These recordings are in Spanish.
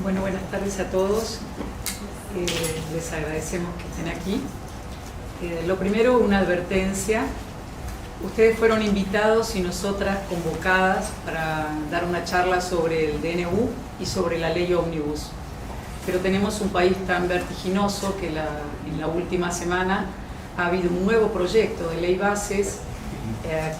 Buenas tardes a todos. Les agradecemos que estén aquí. Lo primero, una advertencia. Ustedes fueron invitados y nosotras convocadas para dar una charla sobre el DNU y sobre la ley Ómnibus. Pero tenemos un país tan vertiginoso que en la última semana ha habido un nuevo proyecto de ley bases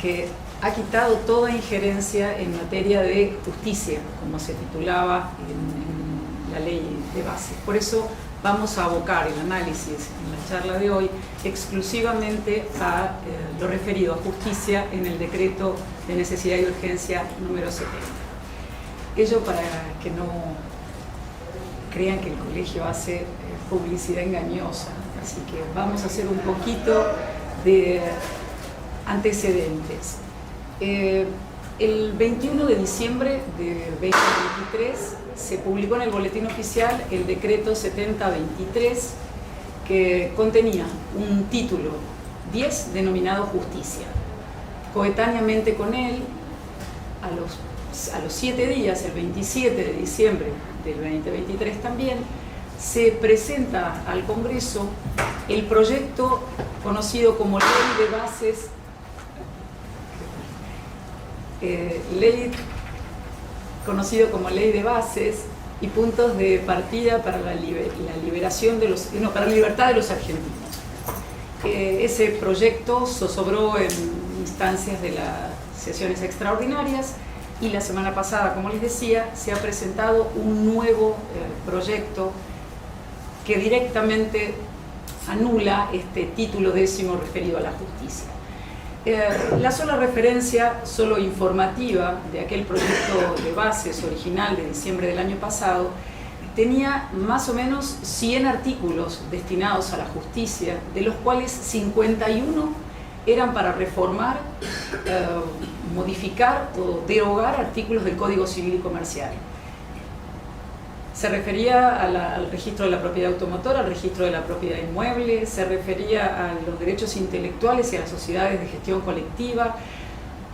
que ha quitado toda injerencia en materia de justicia, como se titulaba en la ley de bases. Por eso vamos a abocar el análisis en la charla de hoy exclusivamente a lo referido a justicia en el decreto de necesidad y urgencia número 70. Ello para que no crean que el colegio hace publicidad engañosa, así que vamos a hacer un poquito de antecedentes. El 21 de diciembre de 2023 se publicó en el Boletín Oficial el decreto 7023 que contenía un título 10 denominado Justicia. Coetáneamente con él, a los 7 días, el 27 de diciembre del 2023 también, se presenta al Congreso el proyecto conocido como Ley de Bases, Ley de Bases y Puntos de Partida para la liberación de para la libertad de los argentinos. Ese proyecto zozobró en instancias de las sesiones extraordinarias y la semana pasada, como les decía, se ha presentado un nuevo proyecto que directamente anula este título 10º referido a la justicia. La sola referencia, solo informativa, de aquel proyecto de bases original de diciembre del año pasado tenía más o menos 100 artículos destinados a la justicia, de los cuales 51 eran para reformar, modificar o derogar artículos del Código Civil y Comercial. Se refería al registro de la propiedad automotora, al registro de la propiedad inmueble, se refería a los derechos intelectuales y a las sociedades de gestión colectiva,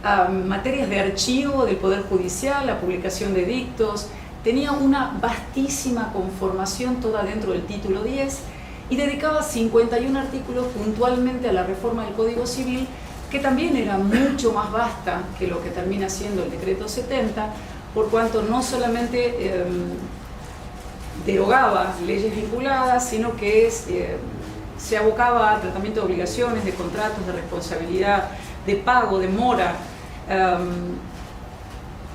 a materias de archivo del Poder Judicial, la publicación de edictos. Tenía una vastísima conformación toda dentro del título 10 y dedicaba 51 artículos puntualmente a la reforma del Código Civil, que también era mucho más vasta que lo que termina siendo el decreto 70, por cuanto no solamente derogaba leyes vinculadas, sino que se abocaba a tratamiento de obligaciones, de contratos, de responsabilidad, de pago, de mora,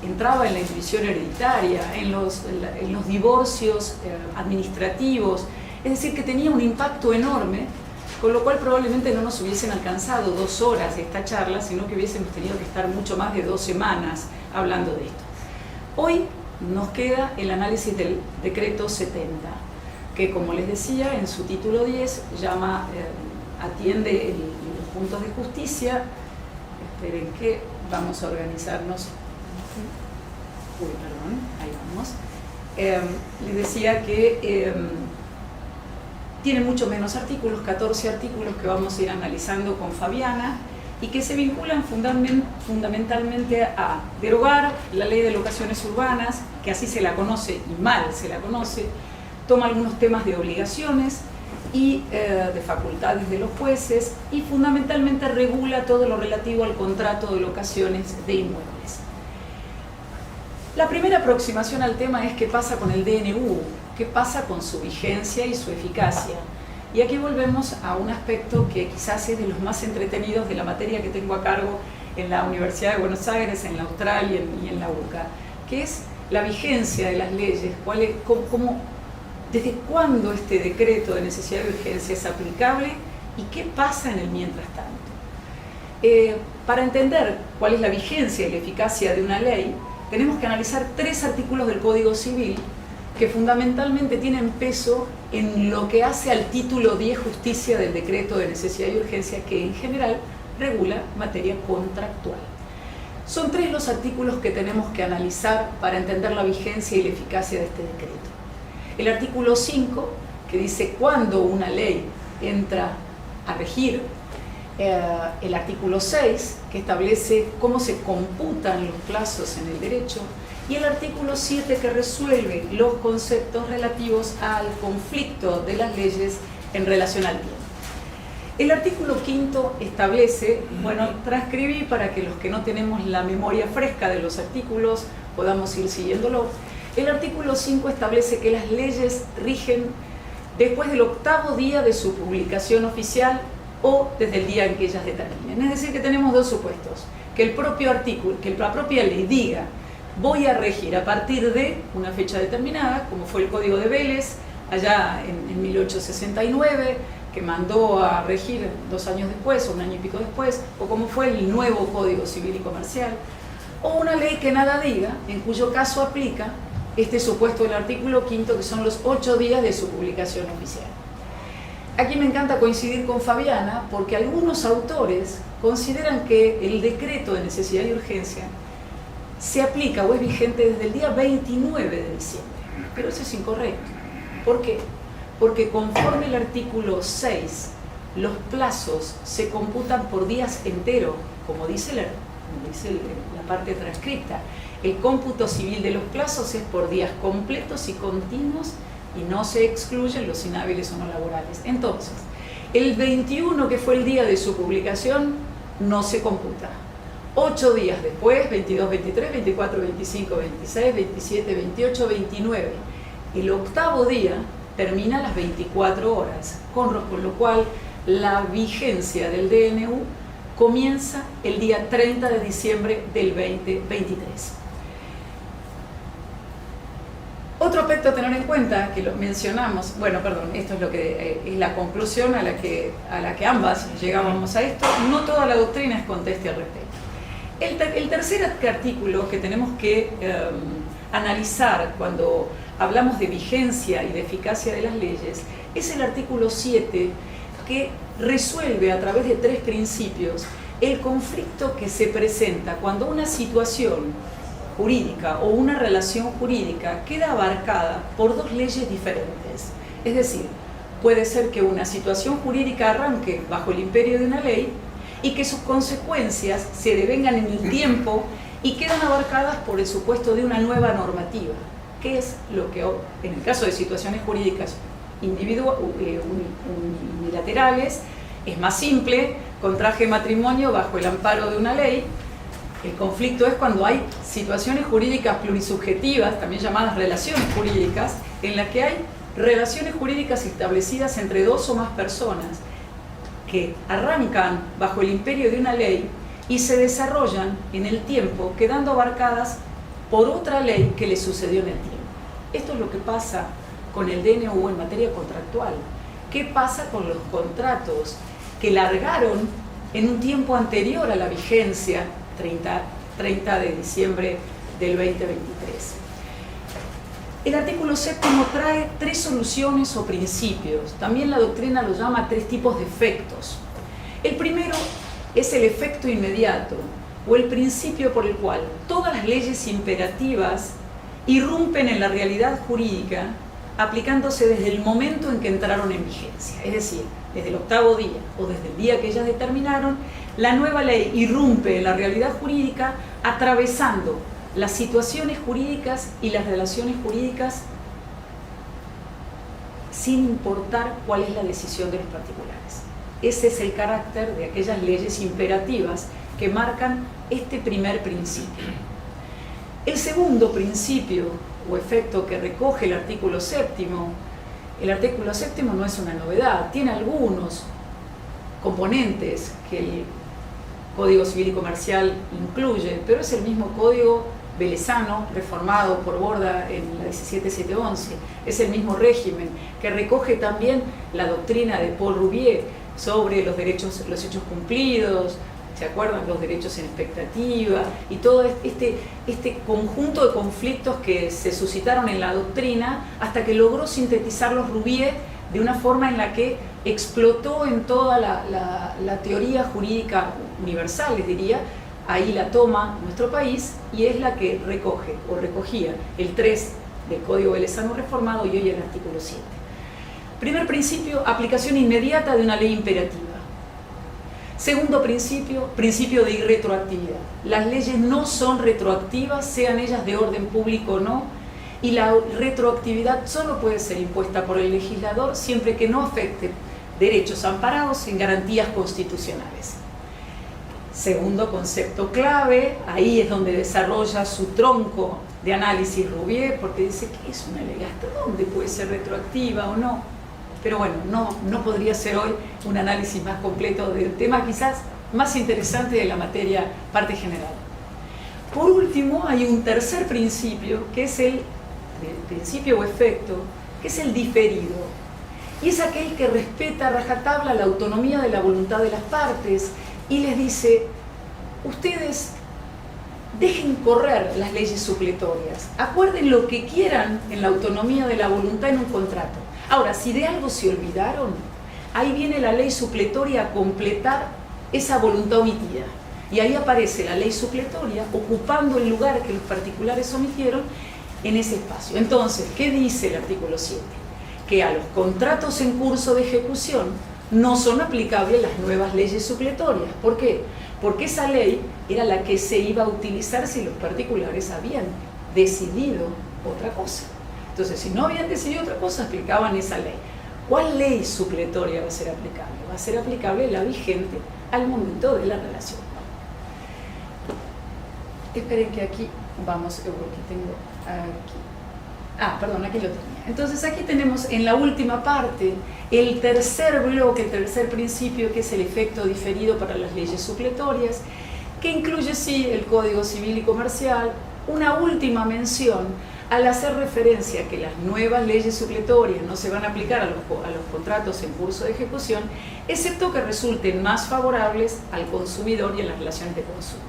entraba en la división hereditaria, en los divorcios administrativos, es decir, que tenía un impacto enorme, con lo cual probablemente no nos hubiesen alcanzado 2 horas de esta charla, sino que hubiésemos tenido que estar mucho más de 2 semanas hablando de esto. Hoy nos queda el análisis del decreto 70, que, como les decía, en su título 10 atiende los puntos de justicia. Esperen que vamos a organizarnos. Ahí vamos. Les decía que tiene mucho menos artículos, 14 artículos que vamos a ir analizando con Fabiana, y que se vinculan fundamentalmente a derogar la ley de locaciones urbanas, que así se la conoce y mal se la conoce, toma algunos temas de obligaciones y de facultades de los jueces, y fundamentalmente regula todo lo relativo al contrato de locaciones de inmuebles. La primera aproximación al tema es qué pasa con el DNU, qué pasa con su vigencia y su eficacia. Y aquí volvemos a un aspecto que quizás es de los más entretenidos de la materia que tengo a cargo en la Universidad de Buenos Aires, en la Austral y en la UCA, que es la vigencia de las leyes, desde cuándo este decreto de necesidad y urgencia es aplicable y qué pasa en el mientras tanto. Para entender cuál es la vigencia y la eficacia de una ley, tenemos que analizar 3 artículos del Código Civil que fundamentalmente tienen peso en lo que hace al título 10 Justicia del decreto de necesidad y urgencia, que en general regula materia contractual. Son 3 los artículos que tenemos que analizar para entender la vigencia y la eficacia de este decreto. El artículo 5, que dice cuándo una ley entra a regir. El artículo 6, que establece cómo se computan los plazos en el derecho. y el artículo 7 que resuelve los conceptos relativos al conflicto de las leyes en relación al tiempo. El artículo 5 establece, bueno, transcribí para que los que no tenemos la memoria fresca de los artículos podamos ir siguiéndolo. El artículo 5 establece que las leyes rigen después del 8º día de su publicación oficial o desde el día en que ellas determinen. Es decir, que tenemos dos supuestos: que el propio artículo, que la propia ley diga voy a regir a partir de una fecha determinada, como fue el Código de Vélez allá en 1869, que mandó a regir 2 años después o 1 año y pico después, o como fue el nuevo Código Civil y Comercial, o una ley que nada diga, en cuyo caso aplica este supuesto del artículo 5, que son los 8 días de su publicación oficial. Aquí me encanta coincidir con Fabiana, porque algunos autores consideran que el decreto de necesidad y urgencia se aplica o es vigente desde el día 29 de diciembre, pero eso es incorrecto. ¿Por qué? Porque conforme el artículo 6, los plazos se computan por días enteros, como dice la parte transcripta. El cómputo civil de los plazos es por días completos y continuos y no se excluyen los inhábiles o no laborales. Entonces, el 21, que fue el día de su publicación, no se computa. 8 días después, 22, 23, 24, 25, 26, 27, 28, 29. El 8º día termina a las 24 horas, con lo cual la vigencia del DNU comienza el día 30 de diciembre del 2023. Otro aspecto a tener en cuenta, que lo mencionamos, bueno, perdón, esto es lo que es la conclusión a la que ambas llegábamos a esto. No toda la doctrina es conteste al respecto. El tercer artículo que tenemos que analizar cuando hablamos de vigencia y de eficacia de las leyes es el artículo 7, que resuelve a través de 3 principios el conflicto que se presenta cuando una situación jurídica o una relación jurídica queda abarcada por 2 leyes diferentes. Es decir, puede ser que una situación jurídica arranque bajo el imperio de una ley y que sus consecuencias se devengan en el tiempo y quedan abarcadas por el supuesto de una nueva normativa, que es lo que en el caso de situaciones jurídicas unilaterales es más simple, contraje matrimonio bajo el amparo de una ley. El conflicto es cuando hay situaciones jurídicas plurisubjetivas, también llamadas relaciones jurídicas, en las que hay relaciones jurídicas establecidas entre 2 o más personas que arrancan bajo el imperio de una ley y se desarrollan en el tiempo, quedando abarcadas por otra ley que le sucedió en el tiempo. Esto es lo que pasa con el DNU en materia contractual. ¿Qué pasa con los contratos que largaron en un tiempo anterior a la vigencia, 30 de diciembre del 2023? El artículo 7 trae 3 soluciones o principios. También la doctrina lo llama 3 tipos de efectos. El primero es el efecto inmediato, o el principio por el cual todas las leyes imperativas irrumpen en la realidad jurídica aplicándose desde el momento en que entraron en vigencia. Es decir, desde el 8º día o desde el día que ellas determinaron, la nueva ley irrumpe en la realidad jurídica atravesando las situaciones jurídicas y las relaciones jurídicas sin importar cuál es la decisión de los particulares. Ese es el carácter de aquellas leyes imperativas que marcan este primer principio. El segundo principio o efecto que recoge el artículo 7, el artículo 7 no es una novedad, tiene algunos componentes que el Código Civil y Comercial incluye, pero es el mismo código velezano, reformado por Borda en la 17711, es el mismo régimen que recoge también la doctrina de Paul Rouvier sobre los hechos cumplidos, ¿se acuerdan? Los derechos en expectativa y todo este conjunto de conflictos que se suscitaron en la doctrina hasta que logró sintetizarlos Rouvier de una forma en la que explotó en toda la teoría jurídica universal, les diría. Ahí la toma nuestro país y es la que recoge o recogía el 3 del Código Velezano reformado y hoy el artículo 7. Primer principio, aplicación inmediata de una ley imperativa. Segundo principio, principio de irretroactividad. Las leyes no son retroactivas, sean ellas de orden público o no, y la retroactividad solo puede ser impuesta por el legislador siempre que no afecte derechos amparados en garantías constitucionales. Segundo concepto clave, ahí es donde desarrolla su tronco de análisis Rouvier, porque dice que es una ley, ¿hasta dónde puede ser retroactiva o no? Pero bueno, no podría ser hoy un análisis más completo del tema, quizás más interesante de la materia parte general. Por último, hay un tercer principio, que es el principio o efecto, que es el diferido. Y es aquel que respeta a rajatabla la autonomía de la voluntad de las partes y les dice, ustedes dejen correr las leyes supletorias, acuerden lo que quieran en la autonomía de la voluntad en un contrato. Ahora, si de algo se olvidaron, ahí viene la ley supletoria a completar esa voluntad omitida. Y ahí aparece la ley supletoria ocupando el lugar que los particulares omitieron en ese espacio. Entonces, ¿qué dice el artículo 7? Que a los contratos en curso de ejecución no son aplicables las nuevas leyes supletorias. ¿Por qué? Porque esa ley era la que se iba a utilizar si los particulares habían decidido otra cosa. Entonces, si no habían decidido otra cosa, aplicaban esa ley. ¿Cuál ley supletoria va a ser aplicable? Va a ser aplicable la vigente al momento de la relación. Esperen que aquí vamos, aquí tengo aquí. Perdón, aquí lo tenía. Entonces aquí tenemos en la última parte el tercer bloque, el tercer principio, que es el efecto diferido para las leyes supletorias, que incluye sí el Código Civil y Comercial, una última mención al hacer referencia a que las nuevas leyes supletorias no se van a aplicar a los contratos en curso de ejecución, excepto que resulten más favorables al consumidor y en las relaciones de consumo.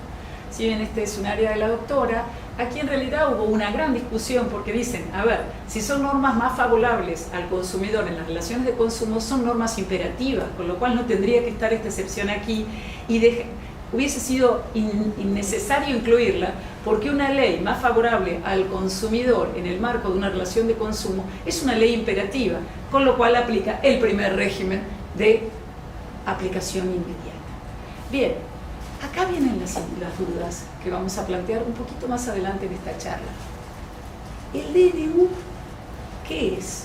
Si bien este es un área de la doctora, aquí en realidad hubo una gran discusión porque dicen, a ver, si son normas más favorables al consumidor en las relaciones de consumo, son normas imperativas, con lo cual no tendría que estar esta excepción aquí y hubiese sido innecesario incluirla porque una ley más favorable al consumidor en el marco de una relación de consumo es una ley imperativa, con lo cual aplica el primer régimen de aplicación inmediata. Bien, acá vienen las dudas que vamos a plantear un poquito más adelante en esta charla. ¿El DNU qué es?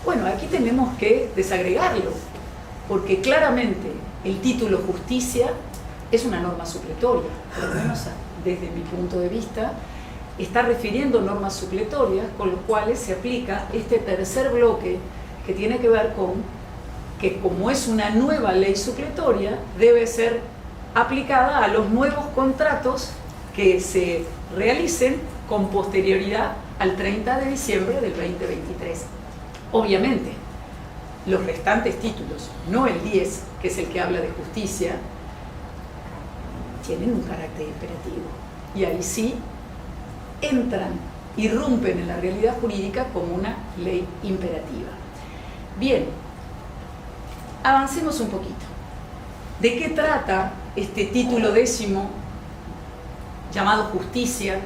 Bueno, aquí tenemos que desagregarlo, porque claramente el título justicia es una norma supletoria, por lo menos desde mi punto de vista, está refiriendo normas supletorias con los cuales se aplica este tercer bloque que tiene que ver con que como es una nueva ley supletoria, debe ser aplicada a los nuevos contratos que se realicen con posterioridad al 30 de diciembre del 2023. Obviamente, los restantes títulos, no el 10, que es el que habla de justicia, tienen un carácter imperativo y ahí sí entran, irrumpen en la realidad jurídica como una ley imperativa. Bien, avancemos un poquito. ¿De qué trata este título 10º llamado justicia?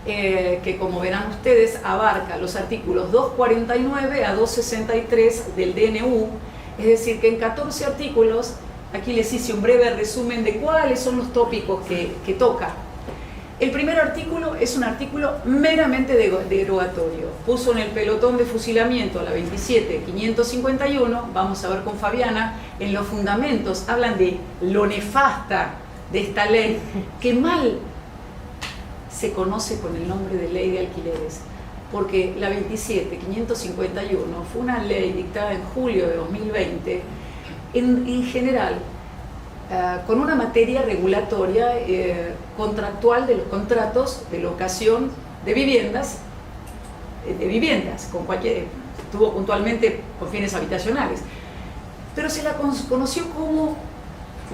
Que como verán ustedes abarca los artículos 249 a 263 del DNU, es decir que en 14 artículos. Aquí les hice un breve resumen de cuáles son los tópicos que toca. El primer artículo es un artículo meramente derogatorio. Puso en el pelotón de fusilamiento a la 27.551, vamos a ver con Fabiana, en los fundamentos hablan de lo nefasta de esta ley, que mal se conoce con el nombre de ley de alquileres, porque la 27.551 fue una ley dictada en julio de 2020, en general, con una materia regulatoria contractual de los contratos de locación de viviendas, con cualquier, estuvo puntualmente con fines habitacionales, pero se la conoció como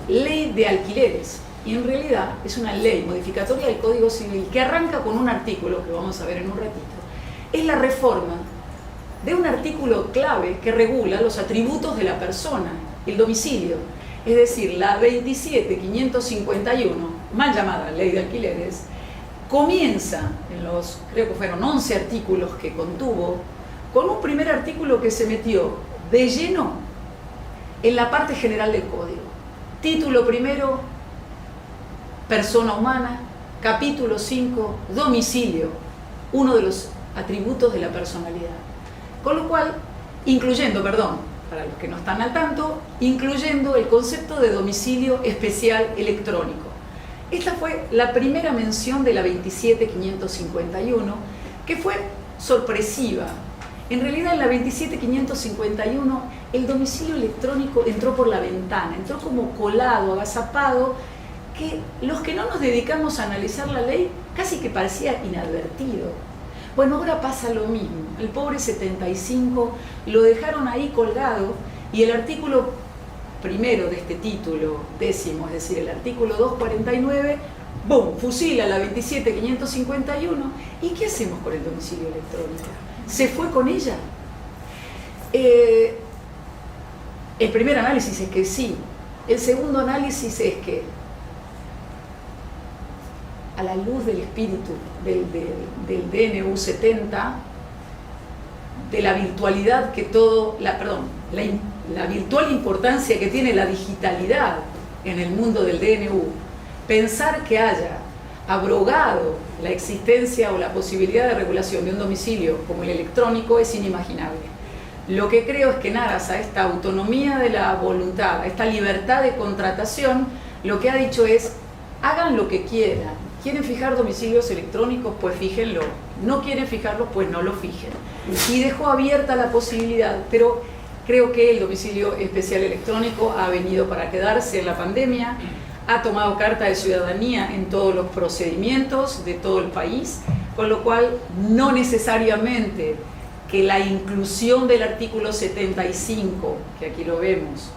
ley de alquileres, y en realidad es una ley modificatoria del Código Civil que arranca con un artículo que vamos a ver en un ratito. Es la reforma de un artículo clave que regula los atributos de la persona, el domicilio, es decir, la 27.551, mal llamada ley de alquileres, comienza en los, creo que fueron 11 artículos que contuvo, con un primer artículo que se metió de lleno en la parte general del código. Título primero, persona humana. Capítulo 5, domicilio, uno de los atributos de la personalidad. Con lo cual, para los que no están al tanto, incluyendo el concepto de domicilio especial electrónico. Esta fue la primera mención de la 27551, que fue sorpresiva. En realidad, en la 27551, el domicilio electrónico entró por la ventana, entró como colado, agazapado, que los que no nos dedicamos a analizar la ley casi que parecía inadvertido. Bueno, ahora pasa lo mismo. El pobre 75 lo dejaron ahí colgado y el artículo primero de este título décimo, es decir, el artículo 249, ¡boom!, fusila la 27551. ¿Y qué hacemos con el domicilio electrónico? ¿Se fue con ella? El primer análisis es que sí. El segundo análisis es que, a la luz del espíritu del DNU 70, de la virtualidad que la virtual importancia que tiene la digitalidad en el mundo del DNU, pensar que haya abrogado la existencia o la posibilidad de regulación de un domicilio como el electrónico es inimaginable. Lo que creo es que en aras a esta autonomía de la voluntad, a esta libertad de contratación, lo que ha dicho es: hagan lo que quieran. ¿Quieren fijar domicilios electrónicos? Pues fíjenlo. ¿No quieren fijarlos? Pues no lo fijen. Y dejó abierta la posibilidad, pero creo que el domicilio especial electrónico ha venido para quedarse en la pandemia, ha tomado carta de ciudadanía en todos los procedimientos de todo el país, con lo cual no necesariamente que la inclusión del artículo 75, que aquí lo vemos,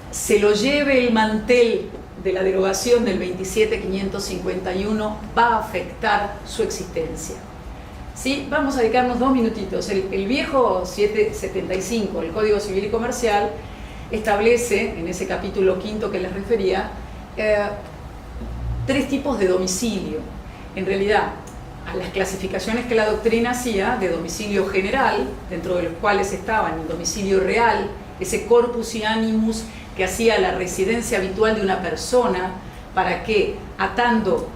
se lo lleve el mantel de la derogación del 27551, va a afectar su existencia. ¿Sí? Vamos a dedicarnos 2 minutitos. El viejo 775, el Código Civil y Comercial, establece, en ese capítulo 5 que les refería, 3 tipos de domicilio. En realidad, a las clasificaciones que la doctrina hacía de domicilio general, dentro de los cuales estaban el domicilio real, ese corpus y animus que hacía la residencia habitual de una persona, para que, atando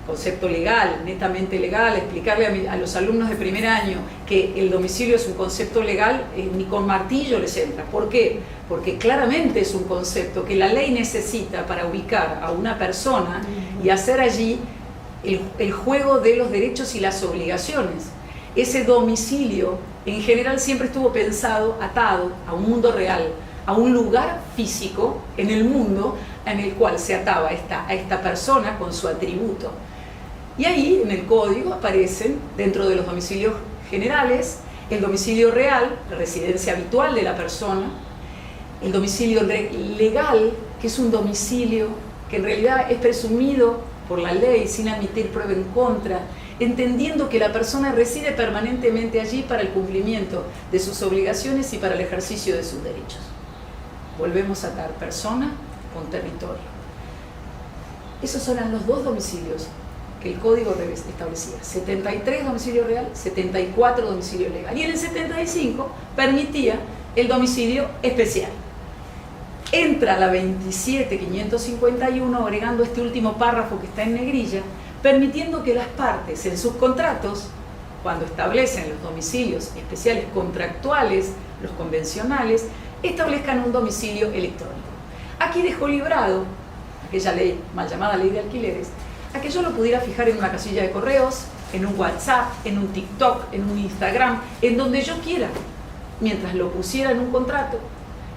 concepto legal, netamente legal, explicarle a los alumnos de primer año que el domicilio es un concepto legal, ni con martillo les entra. ¿Por qué? Porque claramente es un concepto que la ley necesita para ubicar a una persona y hacer allí el juego de los derechos y las obligaciones. Ese domicilio en general siempre estuvo pensado, atado a un mundo real, a un lugar físico en el mundo en el cual se ataba a esta persona con su atributo. Y ahí en el código aparecen, dentro de los domicilios generales, el domicilio real, la residencia habitual de la persona, el domicilio legal, que es un domicilio que en realidad es presumido por la ley sin admitir prueba en contra, entendiendo que la persona reside permanentemente allí para el cumplimiento de sus obligaciones y para el ejercicio de sus derechos. Volvemos a atar persona con territorio. Esos eran los 2 domicilios que el código establecía: 73 domicilio real, 74 domicilio legal, y en el 75 permitía el domicilio especial. Entra la 27551 agregando este último párrafo que está en negrilla, permitiendo que las partes en sus contratos, cuando establecen los domicilios especiales contractuales, los convencionales, establezcan un domicilio electrónico. Aquí dejó librado aquella ley, mal llamada ley de alquileres, a que yo lo pudiera fijar en una casilla de correos, en un WhatsApp, en un TikTok, en un Instagram, en donde yo quiera, mientras lo pusiera en un contrato.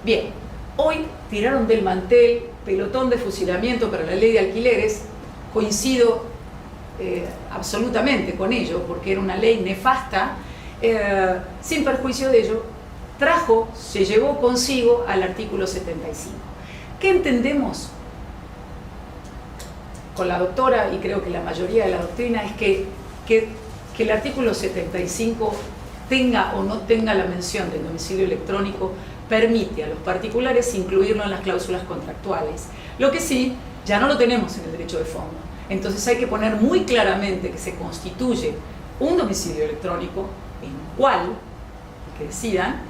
Bien, hoy tiraron del mantel, pelotón de fusilamiento para la ley de alquileres. Coincido absolutamente con ello, porque era una ley nefasta, sin perjuicio de ello, se llevó consigo al artículo 75. ¿Qué entendemos con la doctora, y creo que la mayoría de la doctrina, es que el artículo 75 tenga o no tenga la mención del domicilio electrónico, permite a los particulares incluirlo en las cláusulas contractuales? Lo que sí, ya no lo tenemos en el derecho de fondo. Entonces hay que poner muy claramente que se constituye un domicilio electrónico en el cual, que decidan,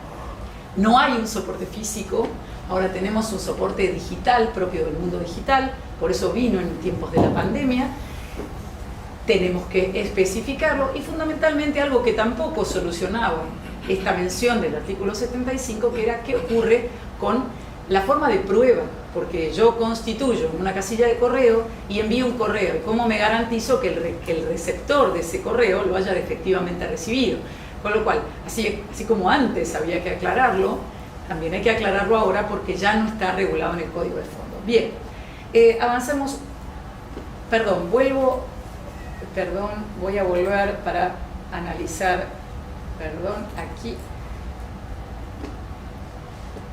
no hay un soporte físico, ahora tenemos un soporte digital propio del mundo digital, por eso vino en tiempos de la pandemia. Tenemos que especificarlo y fundamentalmente algo que tampoco solucionaba esta mención del artículo 75, que era qué ocurre con la forma de prueba, porque yo constituyo una casilla de correo y envío un correo, y cómo me garantizo que el receptor de ese correo lo haya efectivamente recibido. Con lo cual, así como antes había que aclararlo, también hay que aclararlo ahora porque ya no está regulado en el código de fondo. Bien, avancemos, voy a volver para analizar, aquí.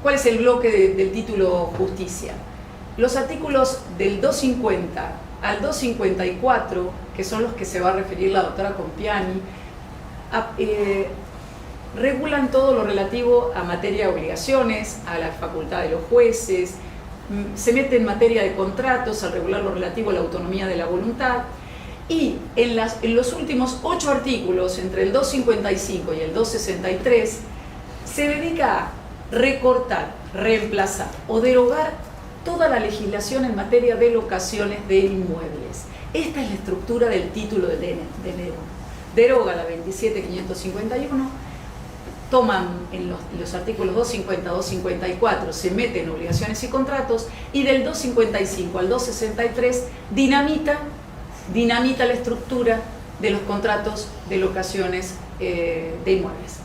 ¿Cuál es el bloque del título Justicia? Los artículos del 250 al 254, que son los que se va a referir la doctora Compiani, regulan todo lo relativo a materia de obligaciones, a la facultad de los jueces, se mete en materia de contratos al regular lo relativo a la autonomía de la voluntad, y en los últimos 8 artículos, entre el 255 y el 263, se dedica a recortar, reemplazar o derogar toda la legislación en materia de locaciones de inmuebles. Esta es la estructura del título de DNU. Deroga la 27.551, toman en los artículos 250, 254, se meten obligaciones y contratos, y del 255 al 263 dinamita la estructura de los contratos de locaciones de inmuebles.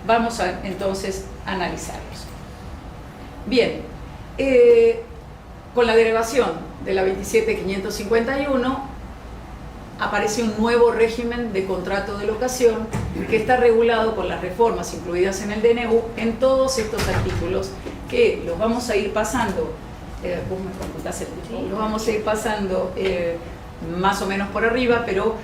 Vamos a entonces analizarlos. Bien, con la derogación de la 27.551 aparece un nuevo régimen de contrato de locación que está regulado con las reformas incluidas en el DNU en todos estos artículos, que los vamos a ir pasando, vos me computás el tiempo, los vamos a ir pasando más o menos por arriba, pero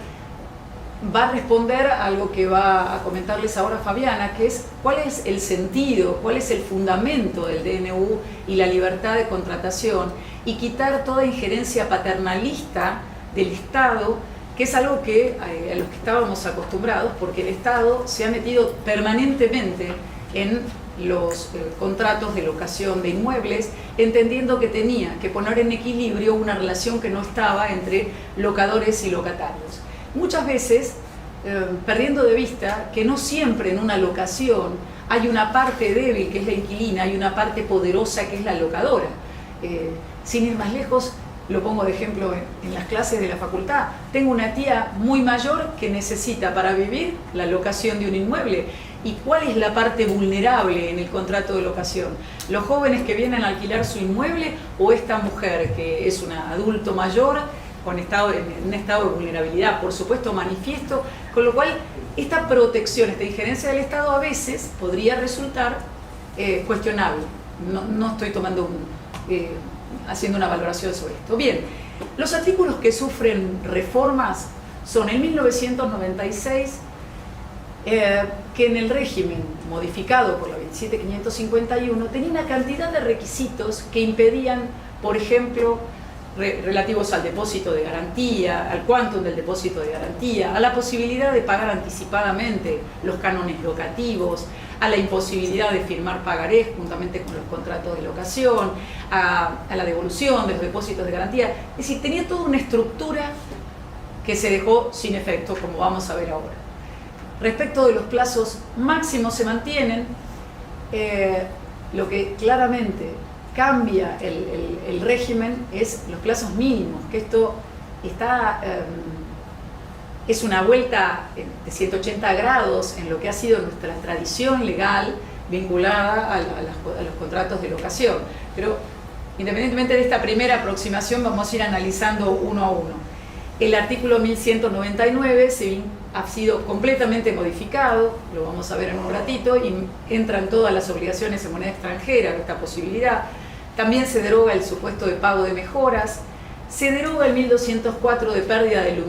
va a responder a algo que va a comentarles ahora Fabiana, que es cuál es el sentido, cuál es el fundamento del DNU y la libertad de contratación, y quitar toda injerencia paternalista del Estado, que es algo que a los que estábamos acostumbrados, porque el Estado se ha metido permanentemente en los contratos de locación de inmuebles, entendiendo que tenía que poner en equilibrio una relación que no estaba entre locadores y locatarios. Muchas veces perdiendo de vista que no siempre en una locación hay una parte débil, que es la inquilina, hay una parte poderosa, que es la locadora. Sin ir más lejos, lo pongo de ejemplo en las clases de la facultad. Tengo una tía muy mayor que necesita para vivir la locación de un inmueble. ¿Y cuál es la parte vulnerable en el contrato de locación? ¿Los jóvenes que vienen a alquilar su inmueble o esta mujer que es un adulto mayor en un estado de vulnerabilidad, por supuesto manifiesto? Con lo cual, esta protección, esta injerencia del Estado a veces podría resultar cuestionable. No estoy haciendo una valoración sobre esto. Bien, los artículos que sufren reformas son el 1996, que en el régimen modificado por la 27.551 tenía una cantidad de requisitos que impedían, por ejemplo, relativos al depósito de garantía, al quantum del depósito de garantía, a la posibilidad de pagar anticipadamente los cánones locativos, a la imposibilidad de firmar pagarés juntamente con los contratos de locación, a la devolución de los depósitos de garantía. Es decir, tenía toda una estructura que se dejó sin efecto, como vamos a ver ahora. Respecto de los plazos máximos se mantienen, lo que claramente cambia el régimen es los plazos mínimos, que esto es una vuelta de 180 grados en lo que ha sido nuestra tradición legal vinculada a los contratos de locación. Pero independientemente de esta primera aproximación, vamos a ir analizando uno a uno. El artículo 1199 ha sido completamente modificado, lo vamos a ver en un ratito, y entran todas las obligaciones en moneda extranjera, esta posibilidad. También se deroga el supuesto de pago de mejoras, se deroga el 1204 de pérdida de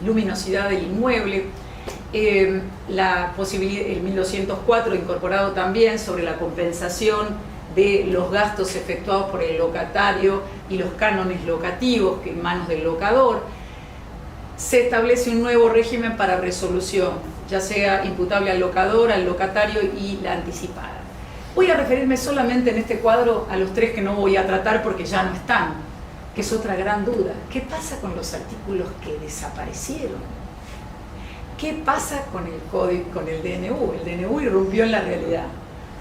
luminosidad del inmueble, el 1204 incorporado también sobre la compensación de los gastos efectuados por el locatario y los cánones locativos que en manos del locador. Se establece un nuevo régimen para resolución, ya sea imputable al locador, al locatario y la anticipada. Voy a referirme solamente en este cuadro a los tres que no voy a tratar porque ya no están, que es otra gran duda. ¿Qué pasa con los artículos que desaparecieron? ¿Qué pasa con el código, con el DNU? El DNU irrumpió en la realidad.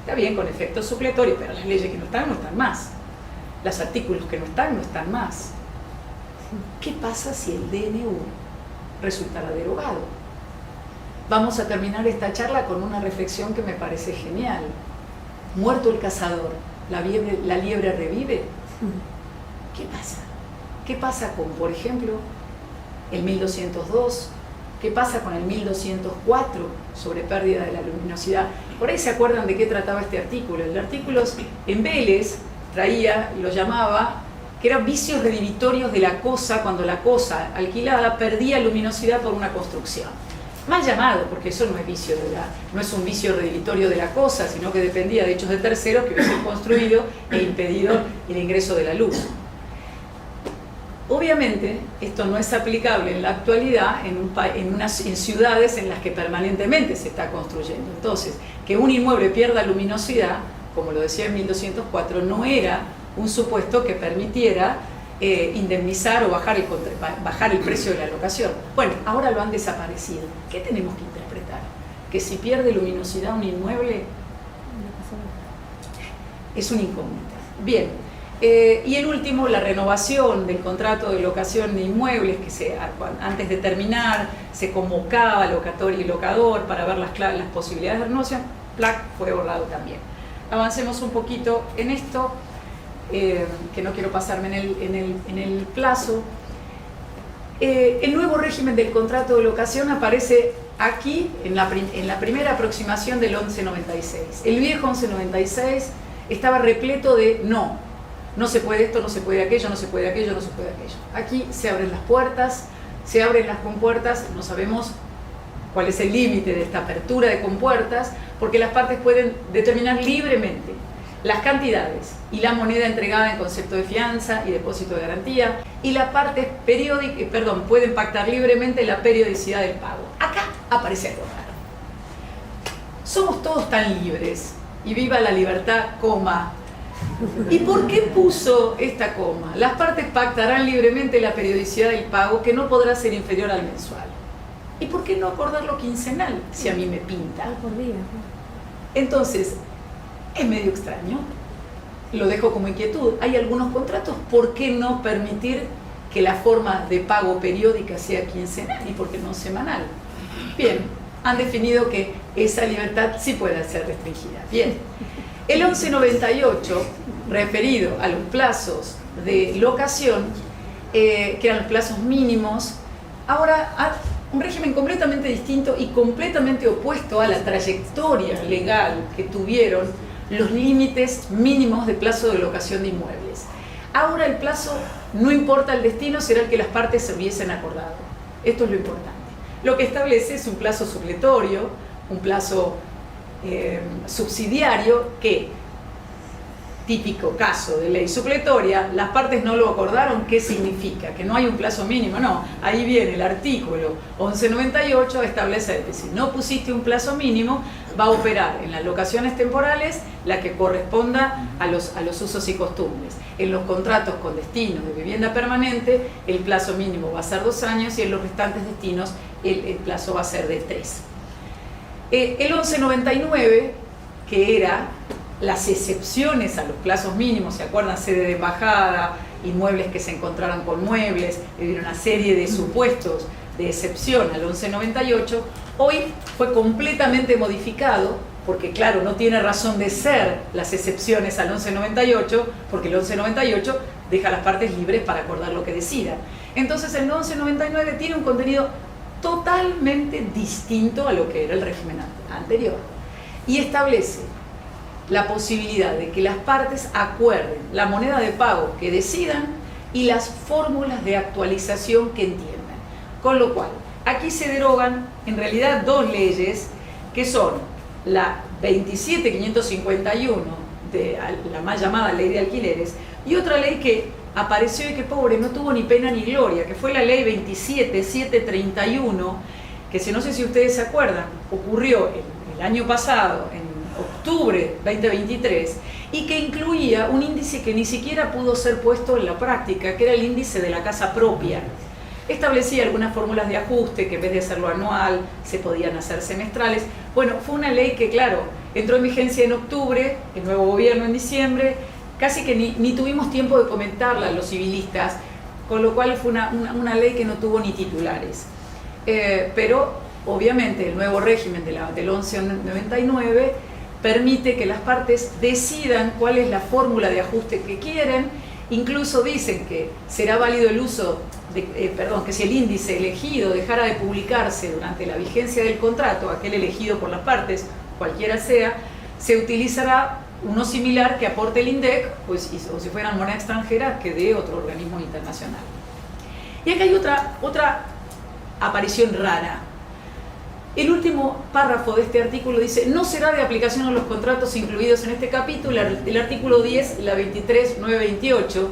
Está bien, con efecto supletorio, pero las leyes que no están más. Los artículos que no están más. ¿Qué pasa si el DNU resultara derogado? Vamos a terminar esta charla con una reflexión que me parece genial. Muerto el cazador, ¿la liebre revive? ¿Qué pasa? ¿Qué pasa con, por ejemplo, el 1202? ¿Qué pasa con el 1204 sobre pérdida de la luminosidad? Por ahí se acuerdan de qué trataba este artículo. El artículo en Vélez traía, lo llamaba, que eran vicios redivitorios de la cosa cuando la cosa alquilada perdía luminosidad por una construcción. Mal llamado, porque eso no es un vicio redivitorio de la cosa, sino que dependía de hechos de terceros que hubiesen construido e impedido el ingreso de la luz. Obviamente, esto no es aplicable en la actualidad en ciudades en las que permanentemente se está construyendo. Entonces, que un inmueble pierda luminosidad, como lo decía en 1204, no era un supuesto que permitiera indemnizar o bajar el precio de la locación. Bueno, ahora lo han desaparecido. ¿Qué tenemos que interpretar? Que si pierde luminosidad un inmueble es una incógnita. Bien, y el último, la renovación del contrato de locación de inmuebles, que antes de terminar se convocaba locatorio y locador para ver las posibilidades de renovación. PLAC fue borrado también. Avancemos un poquito en esto. Que no quiero pasarme en el plazo. El nuevo régimen del contrato de locación aparece aquí en la primera aproximación del 1196. El viejo 1196 estaba repleto de no se puede esto, no se puede aquello, no se puede aquello, no se puede aquello. Aquí se abren las puertas, se abren las compuertas, no sabemos cuál es el límite de esta apertura de compuertas, porque las partes pueden determinar libremente las cantidades y la moneda entregada en concepto de fianza y depósito de garantía, y la parte pueden pactar libremente la periodicidad del pago. Acá aparece algo raro. Somos todos tan libres, y viva la libertad, coma. ¿Y por qué puso esta coma? Las partes pactarán libremente la periodicidad del pago, que no podrá ser inferior al mensual. ¿Y por qué no acordarlo quincenal, si a mí me pinta? Por día. Entonces, es medio extraño, lo dejo como inquietud. Hay algunos contratos, ¿por qué no permitir que la forma de pago periódica sea quincenal y por qué no semanal? Bien, han definido que esa libertad sí puede ser restringida. Bien, el 1198, referido a los plazos de locación, que eran los plazos mínimos, ahora un régimen completamente distinto y completamente opuesto a la trayectoria legal que tuvieron los límites mínimos de plazo de locación de inmuebles. Ahora el plazo, no importa el destino, será el que las partes se hubiesen acordado. Esto es lo importante. Lo que establece es un plazo supletorio, un plazo subsidiario que, típico caso de ley supletoria, las partes no lo acordaron. ¿Qué significa? Que no hay un plazo mínimo. No, ahí viene el artículo 1198 a establecer que si no pusiste un plazo mínimo, va a operar en las locaciones temporales la que corresponda a los usos y costumbres. En los contratos con destinos de vivienda permanente, el plazo mínimo va a ser 2 años y en los restantes destinos el plazo va a ser de 3. El 1199, que era las excepciones a los plazos mínimos, ¿se acuerdan? Sede de embajada, inmuebles que se encontraron con muebles, una serie de supuestos de excepción al 1198, hoy fue completamente modificado, porque claro, no tiene razón de ser las excepciones al 1198, porque el 1198 deja a las partes libres para acordar lo que decidan. Entonces el 1199 tiene un contenido totalmente distinto a lo que era el régimen anterior, y establece la posibilidad de que las partes acuerden la moneda de pago que decidan y las fórmulas de actualización que entiendan. Con lo cual, aquí se derogan en realidad 2 leyes, que son la 27551, de la más llamada ley de alquileres, y otra ley que apareció y que pobre, no tuvo ni pena ni gloria, que fue la ley 27731, que no sé si ustedes se acuerdan, ocurrió el año pasado, en octubre 2023 y que incluía un índice que ni siquiera pudo ser puesto en la práctica, que era el índice de la casa propia. Establecía algunas fórmulas de ajuste que en vez de hacerlo anual se podían hacer semestrales. Bueno, fue una ley que, claro, entró en vigencia en octubre, el nuevo gobierno en diciembre, casi que ni tuvimos tiempo de comentarla los civilistas, con lo cual fue una ley que no tuvo ni titulares. Pero obviamente el nuevo régimen del 1199 permite que las partes decidan cuál es la fórmula de ajuste que quieren. Incluso dicen que será válido el uso que si el índice elegido dejara de publicarse durante la vigencia del contrato, aquel elegido por las partes, cualquiera sea, se utilizará uno similar que aporte el INDEC, pues, o si fuera moneda extranjera, que dé otro organismo internacional. Y acá hay otra aparición rara. El último párrafo de este artículo dice: no será de aplicación a los contratos incluidos en este capítulo el artículo 10, la 23.928,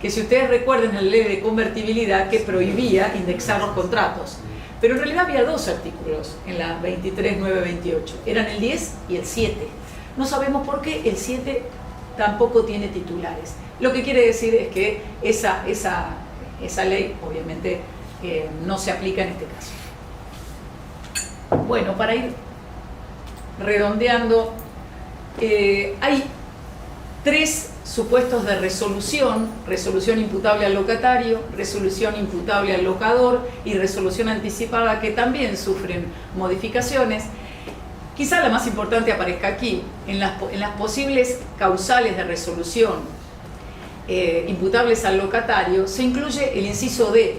que si ustedes recuerdan la ley de convertibilidad que prohibía indexar los contratos. Pero en realidad había dos artículos en la 23.928, eran el 10 y el 7. No sabemos por qué el 7 tampoco tiene titulares. Lo que quiere decir es que esa ley obviamente no se aplica en este caso. Bueno, para ir redondeando, hay tres supuestos de resolución: resolución imputable al locatario, resolución imputable al locador y resolución anticipada, que también sufren modificaciones. Quizá la más importante aparezca aquí, en las posibles causales de resolución imputables al locatario, se incluye el inciso D,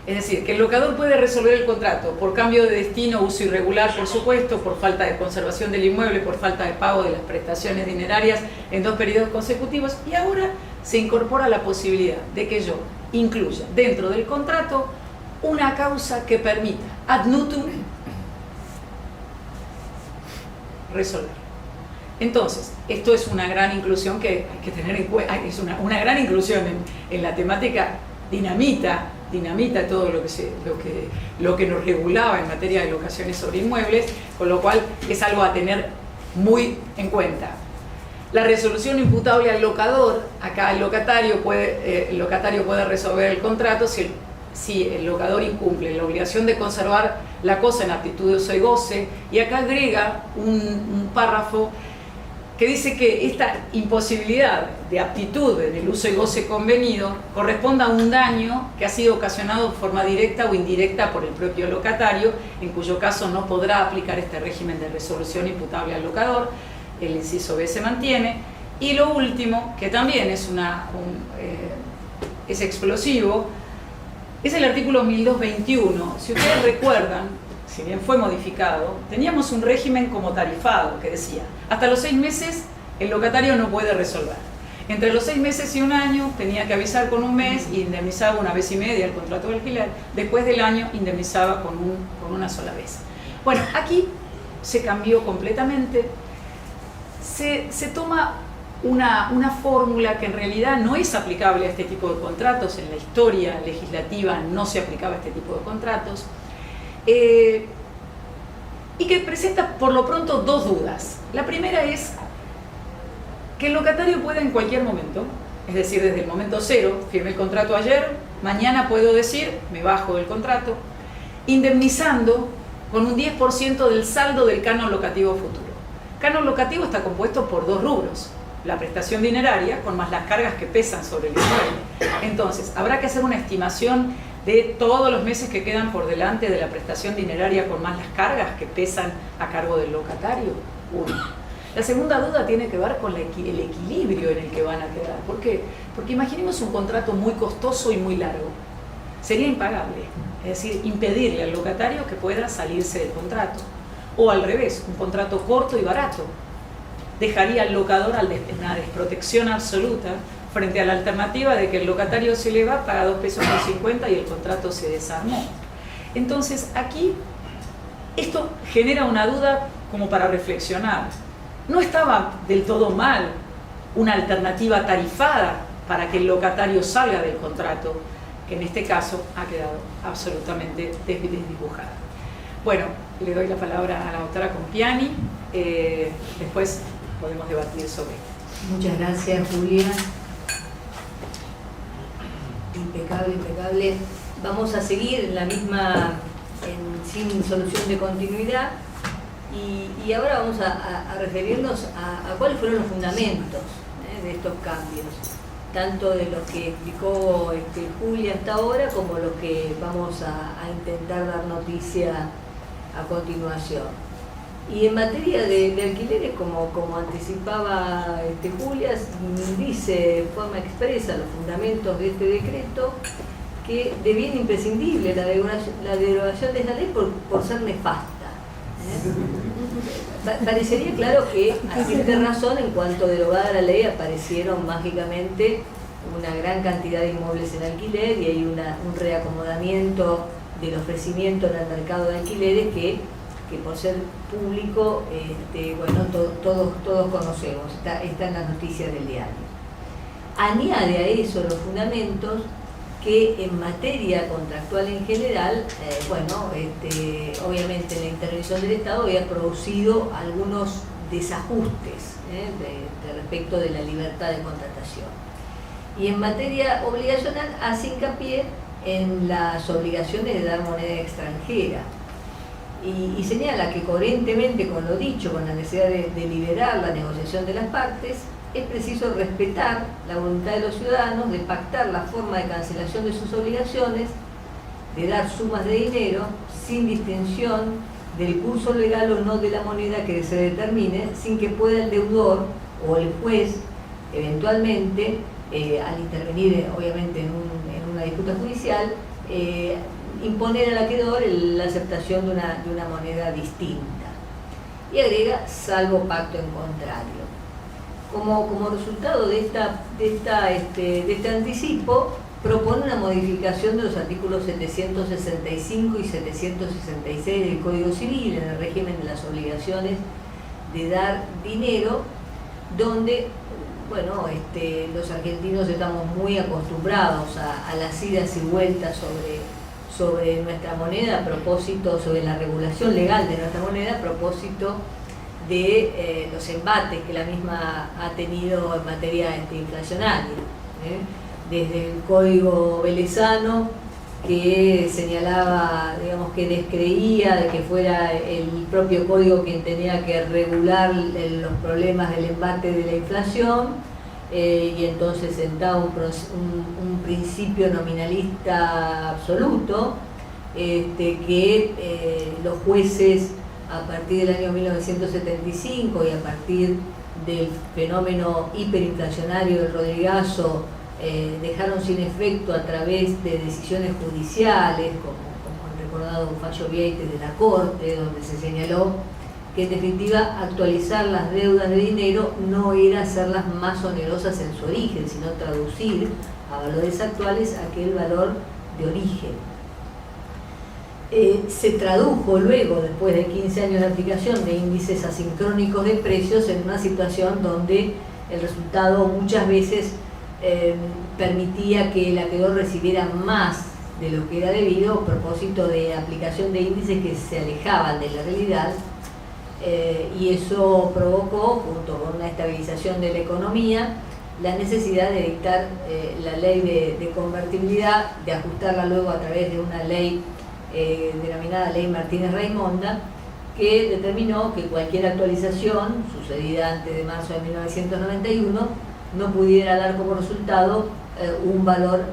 es decir, que el locador puede resolver el contrato por cambio de destino, uso irregular, por supuesto, por falta de conservación del inmueble, por falta de pago de las prestaciones dinerarias en 2 periodos consecutivos, y ahora se incorpora la posibilidad de que yo incluya dentro del contrato una causa que permita ad nutum resolver. Entonces, esto es una gran inclusión que hay que tener en cuenta, es una gran inclusión en la temática, dinamita todo lo que nos regulaba en materia de locaciones sobre inmuebles, con lo cual es algo a tener muy en cuenta. La resolución imputable al locador: acá el locatario puede resolver el contrato si el locador incumple la obligación de conservar la cosa en aptitud de uso y goce, y acá agrega un párrafo que dice que esta imposibilidad de aptitud en el uso y goce convenido corresponde a un daño que ha sido ocasionado de forma directa o indirecta por el propio locatario, en cuyo caso no podrá aplicar este régimen de resolución imputable al locador. El inciso B se mantiene. Y lo último, que también es explosivo, es el artículo 1221. Si ustedes recuerdan, si bien fue modificado, teníamos un régimen como tarifado que decía: hasta los 6 meses el locatario no puede resolver. Entre los 6 meses y un año tenía que avisar con un mes y indemnizaba una vez y media el contrato de alquiler. Después del año indemnizaba con una sola vez. Bueno, aquí se cambió completamente. Se toma una fórmula que en realidad no es aplicable a este tipo de contratos. En la historia legislativa no se aplicaba a este tipo de contratos. Y que presenta por lo pronto dos dudas. La primera es que el locatario pueda en cualquier momento, es decir, desde el momento cero, firmé el contrato ayer, mañana puedo decir, me bajo del contrato, indemnizando con un 10% del saldo del canon locativo futuro. Canon locativo está compuesto por dos rubros: la prestación dineraria, con más las cargas que pesan sobre el inmueble. Entonces, habrá que hacer una estimación de todos los meses que quedan por delante de la prestación dineraria con más las cargas que pesan a cargo del locatario. Uno. La segunda duda tiene que ver con el equilibrio en el que van a quedar. ¿Por qué? Porque imaginemos un contrato muy costoso y muy largo. Sería impagable, es decir, impedirle al locatario que pueda salirse del contrato. O al revés, un contrato corto y barato dejaría al locador en una desprotección absoluta frente a la alternativa de que el locatario se le va, paga 2,50 pesos y el contrato se desarmó. Entonces aquí esto genera una duda como para reflexionar. No estaba del todo mal una alternativa tarifada para que el locatario salga del contrato, que en este caso ha quedado absolutamente desdibujada. Bueno, le doy la palabra a la doctora Compiani, después podemos debatir sobre esto. Muchas gracias, Julia. Impecable, impecable. Vamos a seguir en la misma, sin solución de continuidad, y ahora vamos a referirnos a cuáles fueron los fundamentos de estos cambios, tanto de lo que explicó Julia hasta ahora, como lo que vamos a intentar dar noticia a continuación. Y en materia de alquileres, como anticipaba Julia, dice de forma expresa los fundamentos de este decreto que de bien imprescindible la derogación de esta ley por ser nefasta. Parecería claro que así de razón, en cuanto derogada la ley, aparecieron mágicamente una gran cantidad de inmuebles en alquiler y hay un reacomodamiento del ofrecimiento en el mercado de alquileres que por ser público, bueno, todos conocemos, está en las noticias del diario. Añade a eso los fundamentos que en materia contractual en general, bueno, obviamente la intervención del Estado había producido algunos desajustes respecto de la libertad de contratación. Y en materia obligacional hace hincapié en las obligaciones de dar moneda extranjera. Y señala que coherentemente con lo dicho, con la necesidad de liberar la negociación de las partes, es preciso respetar la voluntad de los ciudadanos de pactar la forma de cancelación de sus obligaciones, de dar sumas de dinero sin distinción del curso legal o no de la moneda que se determine, sin que pueda el deudor o el juez eventualmente, al intervenir obviamente en una disputa judicial, imponer al acreedor la aceptación de una moneda distinta. Y agrega, salvo pacto en contrario. Como resultado de este anticipo, propone una modificación de los artículos 765 y 766 del Código Civil en el régimen de las obligaciones de dar dinero, donde, bueno, los argentinos estamos muy acostumbrados a las idas y vueltas sobre nuestra moneda, a propósito, sobre la regulación legal de nuestra moneda, a propósito de los embates que la misma ha tenido en materia inflacionaria. Desde el Código Velezano, que señalaba, digamos, que descreía de que fuera el propio código quien tenía que regular los problemas del embate de la inflación, y entonces sentaba un principio nominalista absoluto, que los jueces a partir del año 1975 y a partir del fenómeno hiperinflacionario del Rodrigazo dejaron sin efecto a través de decisiones judiciales, como han recordado un fallo Vieites de la Corte, donde se señaló que en definitiva actualizar las deudas de dinero no era hacerlas más onerosas en su origen, sino traducir a valores actuales aquel valor de origen. Se tradujo luego, después de 15 años de aplicación de índices asincrónicos de precios, en una situación donde el resultado muchas veces permitía que el acreedor recibiera más de lo que era debido a propósito de aplicación de índices que se alejaban de la realidad, y eso provocó, junto con una estabilización de la economía, la necesidad de dictar la ley de convertibilidad, de ajustarla luego a través de una ley denominada Ley Martínez-Raimonda, que determinó que cualquier actualización sucedida antes de marzo de 1991 no pudiera dar como resultado un valor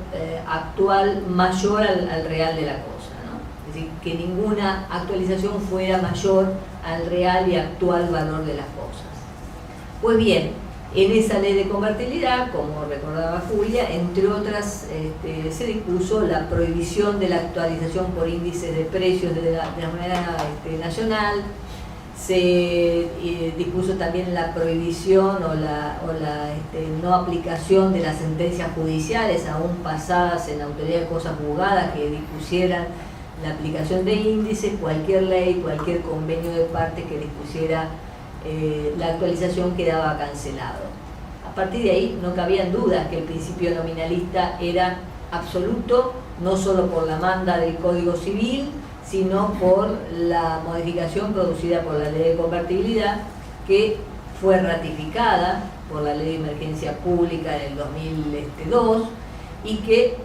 actual mayor al real de la cosa, ¿no? Es decir, que ninguna actualización fuera mayor al real y actual valor de las cosas. Pues bien, en esa ley de convertibilidad, como recordaba Julia, entre otras, se dispuso la prohibición de la actualización por índices de precios de la moneda nacional. Se dispuso también la prohibición o la no aplicación de las sentencias judiciales aún pasadas en autoridad de cosas juzgadas que dispusieran la aplicación de índices, cualquier ley, cualquier convenio de parte que dispusiera la actualización quedaba cancelado. A partir de ahí no cabían dudas que el principio nominalista era absoluto, no solo por la manda del Código Civil, sino por la modificación producida por la Ley de Convertibilidad, que fue ratificada por la Ley de Emergencia Pública en el 2002 y que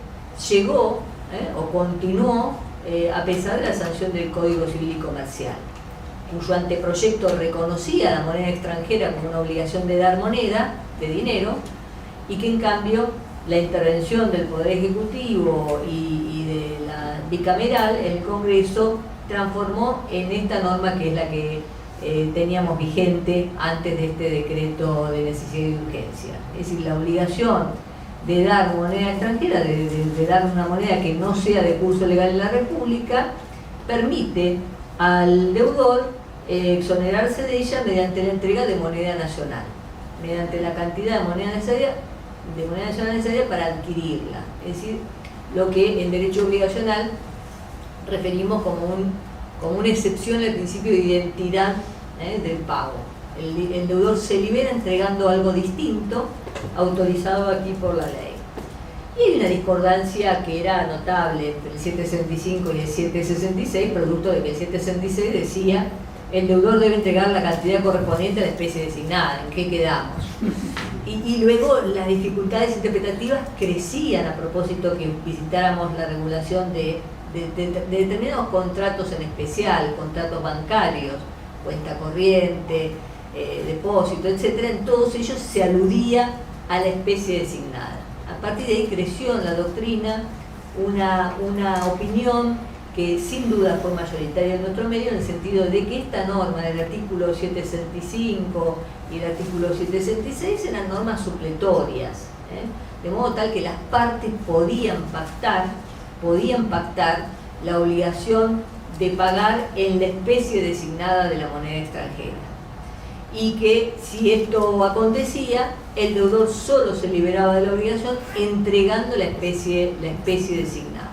llegó o continuó a pesar de la sanción del Código Civil y Comercial, cuyo anteproyecto reconocía la moneda extranjera como una obligación de dar moneda, de dinero, y que en cambio la intervención del Poder Ejecutivo y de la bicameral, el Congreso, transformó en esta norma que es la que teníamos vigente antes de este decreto de necesidad y urgencia. Es decir, la obligación de dar moneda extranjera, de dar una moneda que no sea de curso legal en la República, permite al deudor exonerarse de ella mediante la entrega de moneda nacional, mediante la cantidad de moneda nacional necesaria para adquirirla. Es decir, lo que en derecho obligacional referimos como una excepción al principio de identidad del pago. El deudor se libera entregando algo distinto, autorizado aquí por la ley. Y hay una discordancia que era notable entre el 765 y el 766, producto de que el 766 decía: el deudor debe entregar la cantidad correspondiente a la especie designada. ¿En qué quedamos? Y luego las dificultades interpretativas crecían a propósito que visitáramos la regulación de determinados contratos, en especial contratos bancarios, cuenta corriente, depósito, etcétera. En todos ellos se aludía a la especie designada. A partir de ahí creció en la doctrina una opinión que sin duda fue mayoritaria en nuestro medio, en el sentido de que esta norma del artículo 765 y el artículo 766 eran normas supletorias, de modo tal que las partes podían pactar la obligación de pagar en la especie designada de la moneda extranjera, y que si esto acontecía, el deudor solo se liberaba de la obligación entregando la especie designada.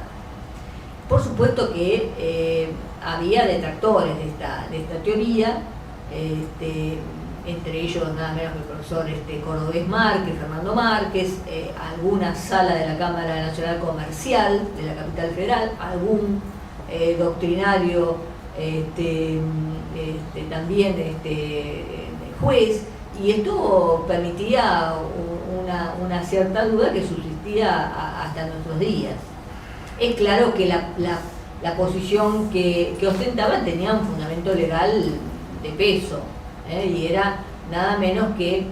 Por supuesto que había detractores de esta teoría, entre ellos nada menos que el profesor Cordobés Márquez, Fernando Márquez, alguna sala de la Cámara Nacional Comercial de la Capital Federal, algún doctrinario también juez, y esto permitía una cierta duda que subsistía hasta nuestros días. Es claro que la posición que ostentaban tenía un fundamento legal de peso, y era nada menos que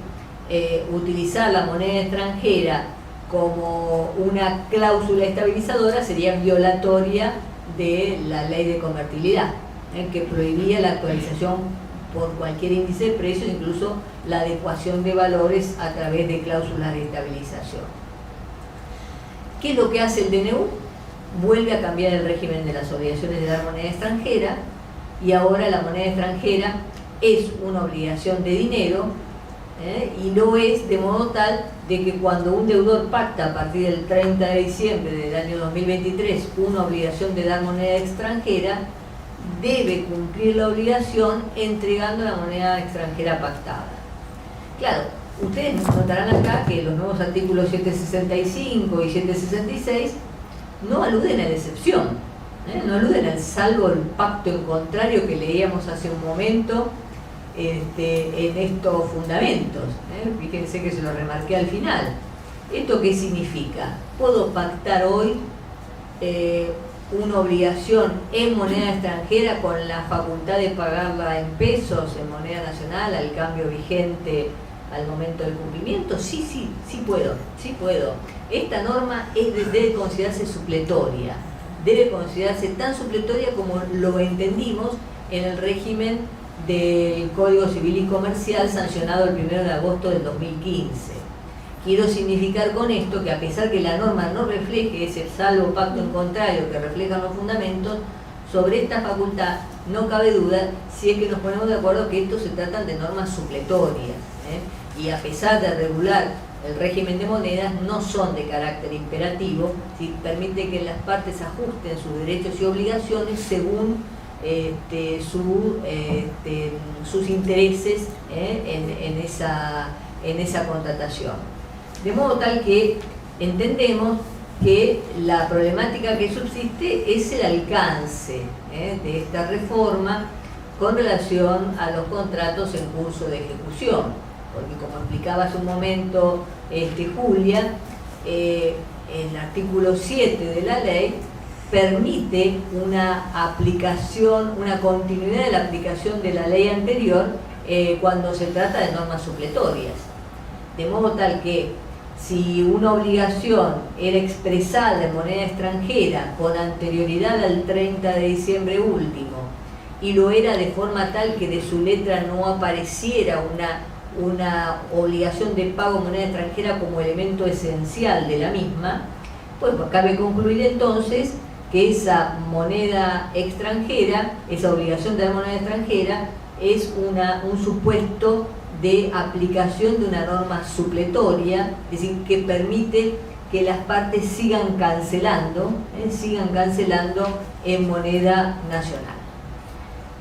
utilizar la moneda extranjera como una cláusula estabilizadora sería violatoria de la ley de convertibilidad, que prohibía la actualización por cualquier índice de precios, incluso la adecuación de valores a través de cláusulas de estabilización. ¿Qué es lo que hace el DNU? Vuelve a cambiar el régimen de las obligaciones de dar moneda extranjera, y ahora la moneda extranjera es una obligación de dinero, y lo es de modo tal de que cuando un deudor pacta a partir del 30 de diciembre del año 2023 una obligación de dar moneda extranjera, debe cumplir la obligación entregando la moneda extranjera pactada. Claro, ustedes notarán acá que los nuevos artículos 765 y 766 no aluden a la excepción, no aluden al salvo el pacto en contrario que leíamos hace un momento en estos fundamentos. Fíjense que se lo remarqué al final. ¿Esto qué significa? Puedo pactar hoy una obligación en moneda extranjera con la facultad de pagarla en pesos, en moneda nacional, al cambio vigente al momento del cumplimiento. Sí puedo. Esta norma debe considerarse supletoria, debe considerarse tan supletoria como lo entendimos en el régimen del Código Civil y Comercial sancionado el 1 de agosto del 2015. Quiero significar con esto que a pesar que la norma no refleje ese salvo pacto en contrario que reflejan los fundamentos, sobre esta facultad no cabe duda si es que nos ponemos de acuerdo que estos se tratan de normas supletorias, y a pesar de regular el régimen de monedas, no son de carácter imperativo, si permite que las partes ajusten sus derechos y obligaciones según sus intereses en esa contratación. De modo tal que entendemos que la problemática que subsiste es el alcance de esta reforma con relación a los contratos en curso de ejecución, porque como explicaba hace un momento Julia, el artículo 7 de la ley permite una aplicación, una continuidad de la aplicación de la ley anterior cuando se trata de normas supletorias. De modo tal que si una obligación era expresada en moneda extranjera con anterioridad al 30 de diciembre último y lo era de forma tal que de su letra no apareciera una obligación de pago en moneda extranjera como elemento esencial de la misma, pues cabe concluir entonces que esa moneda extranjera, esa obligación de la moneda extranjera, es un supuesto de aplicación de una norma supletoria, es decir, que permite que las partes sigan cancelando en moneda nacional.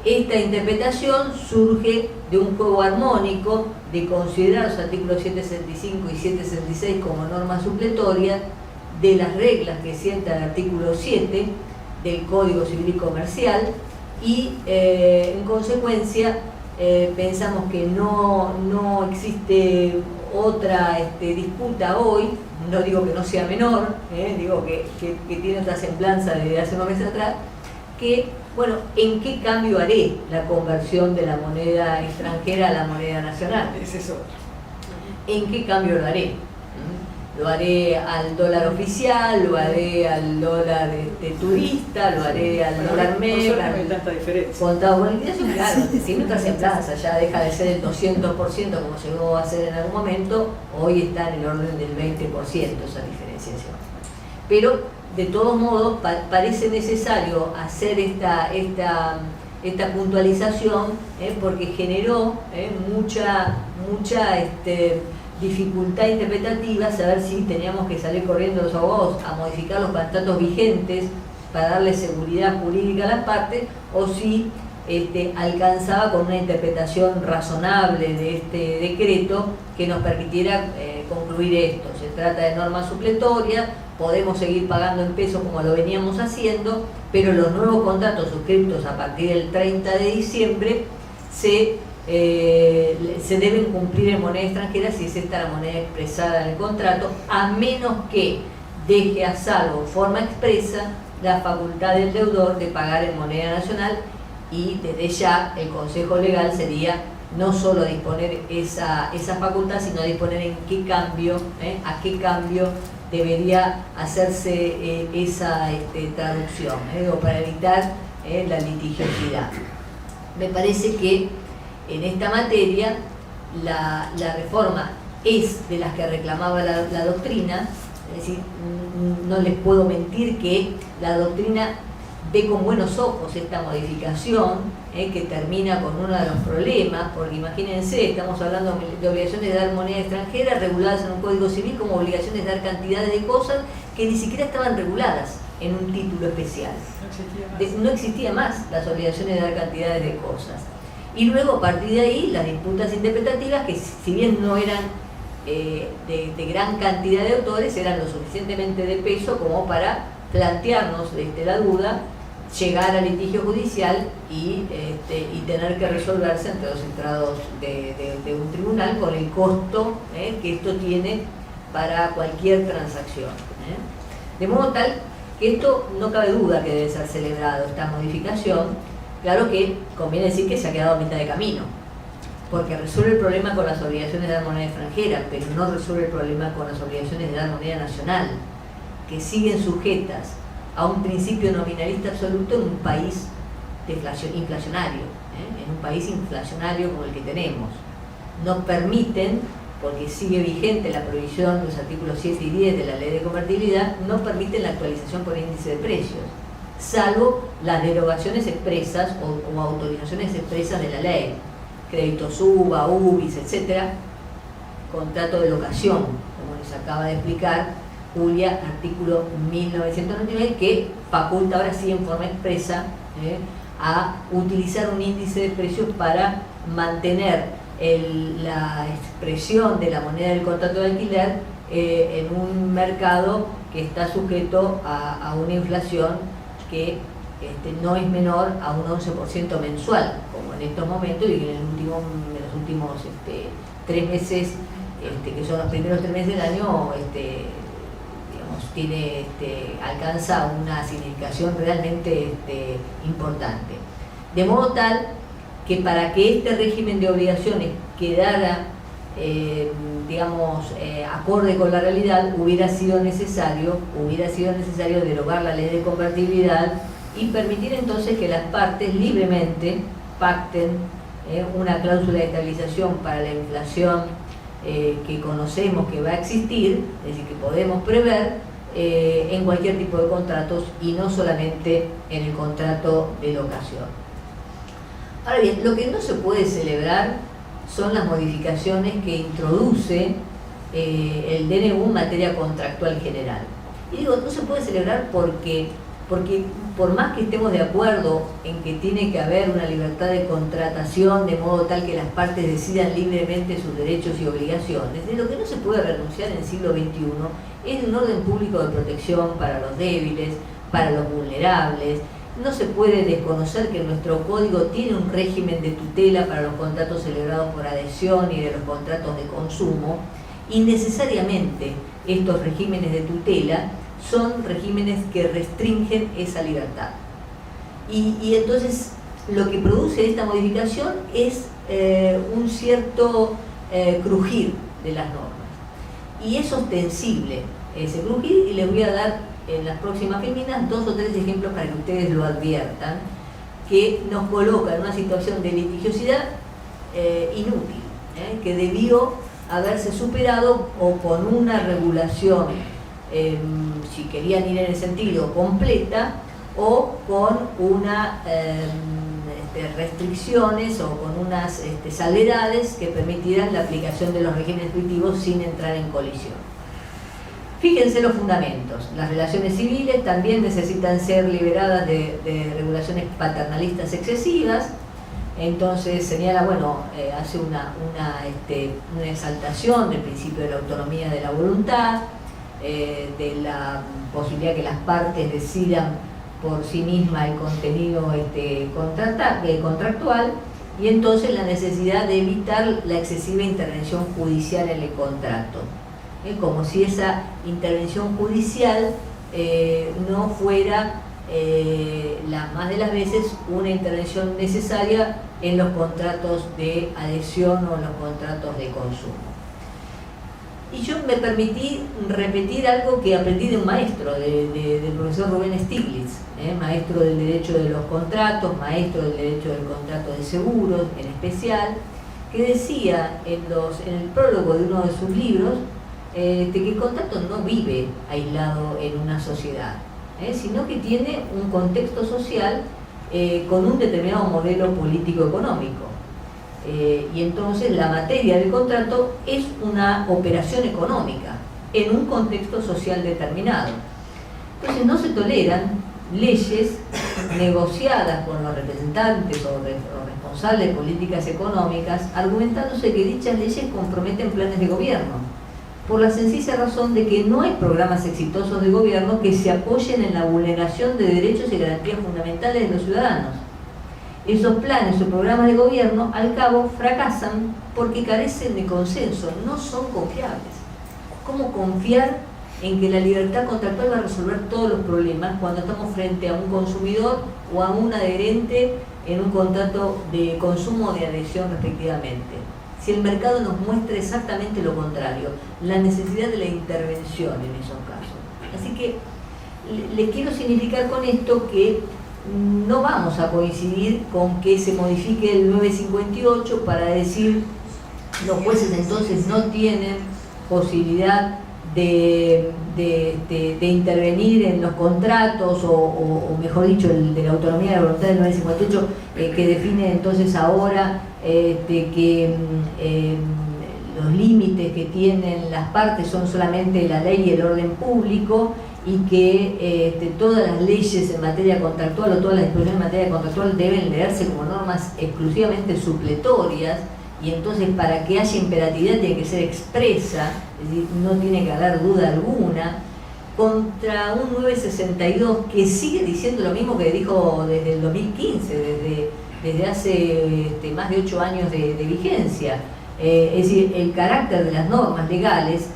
Esta interpretación surge de un juego armónico de considerar los artículos 765 y 766 como normas supletorias, de las reglas que sienta el artículo 7 del Código Civil y Comercial, y en consecuencia pensamos que no existe otra disputa hoy, no digo que no sea menor, digo que tiene otra semblanza de hace unos meses atrás, que, bueno, ¿en qué cambio haré la conversión de la moneda extranjera a la moneda nacional? Es eso. ¿En qué cambio lo haré? Lo haré al dólar oficial, lo haré al dólar turista, lo haré al dólar MEP, no hay tanta diferencia. Contado con liquidación, claro, tiene otra semblanza, ya deja de ser el 200% como llegó a ser en algún momento, hoy está en el orden del 20% esa diferenciación. Pero, de todos modos, parece necesario hacer esta puntualización porque generó mucha dificultad interpretativa, saber si teníamos que salir corriendo los abogados a modificar los contratos vigentes para darle seguridad jurídica a las partes, o si alcanzaba con una interpretación razonable de este decreto que nos permitiera concluir esto. Se trata de normas supletorias, podemos seguir pagando en pesos como lo veníamos haciendo, pero los nuevos contratos suscritos a partir del 30 de diciembre se deben cumplir en moneda extranjera si es esta la moneda expresada en el contrato, a menos que deje a salvo en forma expresa la facultad del deudor de pagar en moneda nacional, y desde ya el consejo legal sería no solo disponer esa facultad, sino disponer en qué cambio, a qué cambio debería hacerse esa traducción, para evitar la litigiosidad. Me parece que en esta materia la reforma es de las que reclamaba la doctrina, es decir, no les puedo mentir que la doctrina ve con buenos ojos esta modificación, que termina con uno de los problemas, porque imagínense, estamos hablando de obligaciones de dar moneda extranjera reguladas en un código civil como obligaciones de dar cantidades de cosas que ni siquiera estaban reguladas en un título especial. No existía más las obligaciones de dar cantidades de cosas. Y luego, a partir de ahí, las disputas interpretativas, que si bien no eran de gran cantidad de autores, eran lo suficientemente de peso como para plantearnos la duda, llegar al litigio judicial y tener que resolverse ante los estrados de un tribunal con el costo que esto tiene para cualquier transacción. De modo tal que esto no cabe duda que debe ser celebrado, esta modificación. Claro que conviene decir que se ha quedado a mitad de camino, porque resuelve el problema con las obligaciones de dar moneda extranjera, pero no resuelve el problema con las obligaciones de dar moneda nacional, que siguen sujetas a un principio nominalista absoluto en un país inflacionario, en un país inflacionario como el que tenemos. Nos permiten, porque sigue vigente la prohibición de los artículos 7 y 10 de la Ley de Convertibilidad, no permiten la actualización por índice de precios, salvo las derogaciones expresas o autorizaciones expresas de la ley, crédito suba, UBIs, etcétera, contrato de locación, como les acaba de explicar Julia, artículo 1999, que faculta ahora sí en forma expresa a utilizar un índice de precios para mantener la expresión de la moneda del contrato de alquiler en un mercado que está sujeto a una inflación que no es menor a un 11% mensual, como en estos momentos, y que en los últimos 3 meses, que son los primeros 3 meses del año, alcanza una significación realmente importante. De modo tal que para que este régimen de obligaciones quedara acorde con la realidad, hubiera sido necesario derogar la ley de convertibilidad y permitir entonces que las partes libremente pacten una cláusula de estabilización para la inflación que conocemos que va a existir, es decir, que podemos prever en cualquier tipo de contratos y no solamente en el contrato de locación. Ahora bien, lo que no se puede celebrar son las modificaciones que introduce el DNU en materia contractual general. Y digo, no se puede celebrar porque por más que estemos de acuerdo en que tiene que haber una libertad de contratación de modo tal que las partes decidan libremente sus derechos y obligaciones, de lo que no se puede renunciar en el siglo XXI es de un orden público de protección para los débiles, para los vulnerables. No se puede desconocer que nuestro código tiene un régimen de tutela para los contratos celebrados por adhesión y de los contratos de consumo, y necesariamente estos regímenes de tutela son regímenes que restringen esa libertad. Y entonces lo que produce esta modificación es un cierto crujir de las normas. Y es ostensible ese crujir, y les voy a dar en las próximas feminas 2 o 3 ejemplos para que ustedes lo adviertan, que nos coloca en una situación de litigiosidad inútil, que debió haberse superado o con una regulación, si querían ir en el sentido completa, o con unas restricciones o con unas salvedades que permitieran la aplicación de los regímenes jurídicos sin entrar en colisión. Fíjense los fundamentos. Las relaciones civiles también necesitan ser liberadas de regulaciones paternalistas excesivas. Entonces señala, hace una exaltación del principio de la autonomía de la voluntad, de la posibilidad que las partes decidan por sí mismas el contenido contractual, y entonces la necesidad de evitar la excesiva intervención judicial en el contrato. Como si esa intervención judicial no fuera más de las veces una intervención necesaria en los contratos de adhesión o en los contratos de consumo. Y yo me permití repetir algo que aprendí de un maestro, del profesor Rubén Stiglitz, maestro del derecho de los contratos, maestro del derecho del contrato de seguros en especial, que decía en el prólogo de uno de sus libros, de que el contrato no vive aislado en una sociedad, sino que tiene un contexto social con un determinado modelo político-económico. Y entonces la materia del contrato es una operación económica en un contexto social determinado. Entonces no se toleran leyes negociadas con los representantes o responsables de políticas económicas, argumentándose que dichas leyes comprometen planes de gobierno, por la sencilla razón de que no hay programas exitosos de gobierno que se apoyen en la vulneración de derechos y garantías fundamentales de los ciudadanos. Esos planes o programas de gobierno, al cabo, fracasan porque carecen de consenso, no son confiables. ¿Cómo confiar en que la libertad contractual va a resolver todos los problemas cuando estamos frente a un consumidor o a un adherente en un contrato de consumo o de adhesión respectivamente? Si el mercado nos muestra exactamente lo contrario, la necesidad de la intervención en esos casos. Así que les quiero significar con esto que no vamos a coincidir con que se modifique el 958 para decir los jueces entonces no tienen posibilidad de intervenir en los contratos, o mejor dicho, el de la autonomía de la voluntad del 958, que define entonces ahora que los límites que tienen las partes son solamente la ley y el orden público, y que todas las leyes en materia contractual o todas las disposiciones en materia contractual deben leerse como normas exclusivamente supletorias y entonces para que haya imperatividad tiene que ser expresa, es decir, no tiene que haber duda alguna, contra un 962 que sigue diciendo lo mismo que dijo desde el 2015, desde hace más de 8 años de vigencia. Es decir, el carácter de las normas legales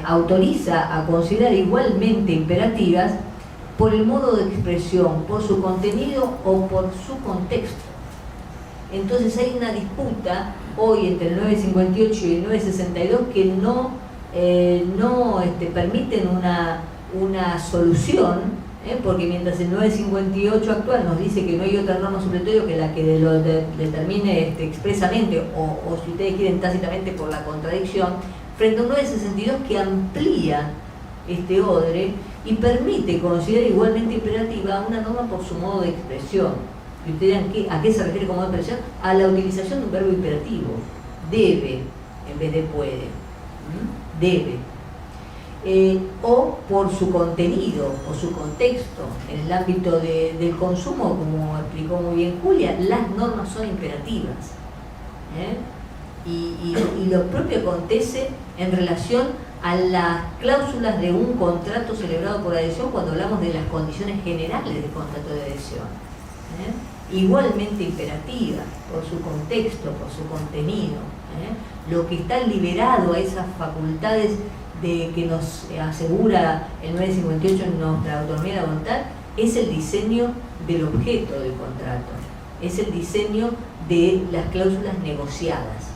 autoriza a considerar igualmente imperativas por el modo de expresión, por su contenido o por su contexto. Entonces hay una disputa hoy entre el 958 y el 962 que no permiten una solución, porque mientras el 958 actual nos dice que no hay otra norma supletoria que la que lo determine expresamente o si ustedes quieren tácitamente por la contradicción, frente a un 962 que amplía este odre y permite considerar igualmente imperativa una norma por su modo de expresión. Y ustedes dirán, ¿a qué se refiere como expresión? A la utilización de un verbo imperativo. Debe en vez de puede. Debe. O por su contenido o su contexto. En el ámbito del consumo, como explicó muy bien Julia, las normas son imperativas. Y lo propio acontece en relación a las cláusulas de un contrato celebrado por adhesión cuando hablamos de las condiciones generales del contrato de adhesión. Igualmente imperativa por su contexto, por su contenido. Lo que está liberado a esas facultades que nos asegura el 958 en nuestra autonomía de la voluntad es el diseño del objeto del contrato, es el diseño de las cláusulas negociadas.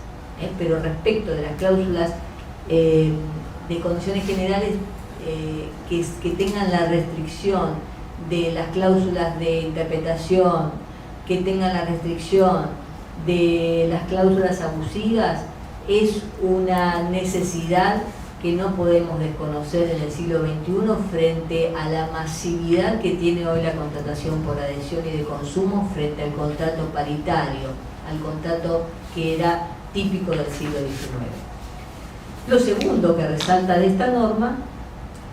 Pero respecto de las cláusulas de condiciones generales que tengan la restricción de las cláusulas de interpretación, que tengan la restricción de las cláusulas abusivas, es una necesidad que no podemos desconocer en el siglo XXI frente a la masividad que tiene hoy la contratación por adhesión y de consumo frente al contrato paritario, al contrato que era típico del siglo XIX. Lo segundo que resalta de esta norma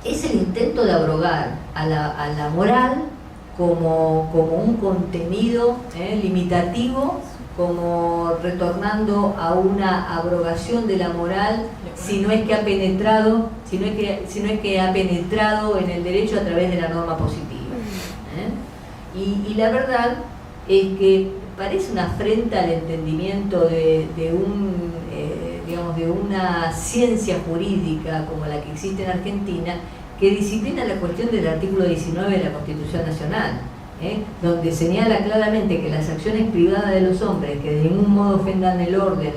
es el intento de abrogar a la moral como un contenido limitativo, como retornando a una abrogación de la moral si no es que ha penetrado en el derecho a través de la norma positiva. Y la verdad es que parece una afrenta al entendimiento de una ciencia jurídica como la que existe en Argentina, que disciplina la cuestión del artículo 19 de la Constitución Nacional, donde señala claramente que las acciones privadas de los hombres que de ningún modo ofendan el orden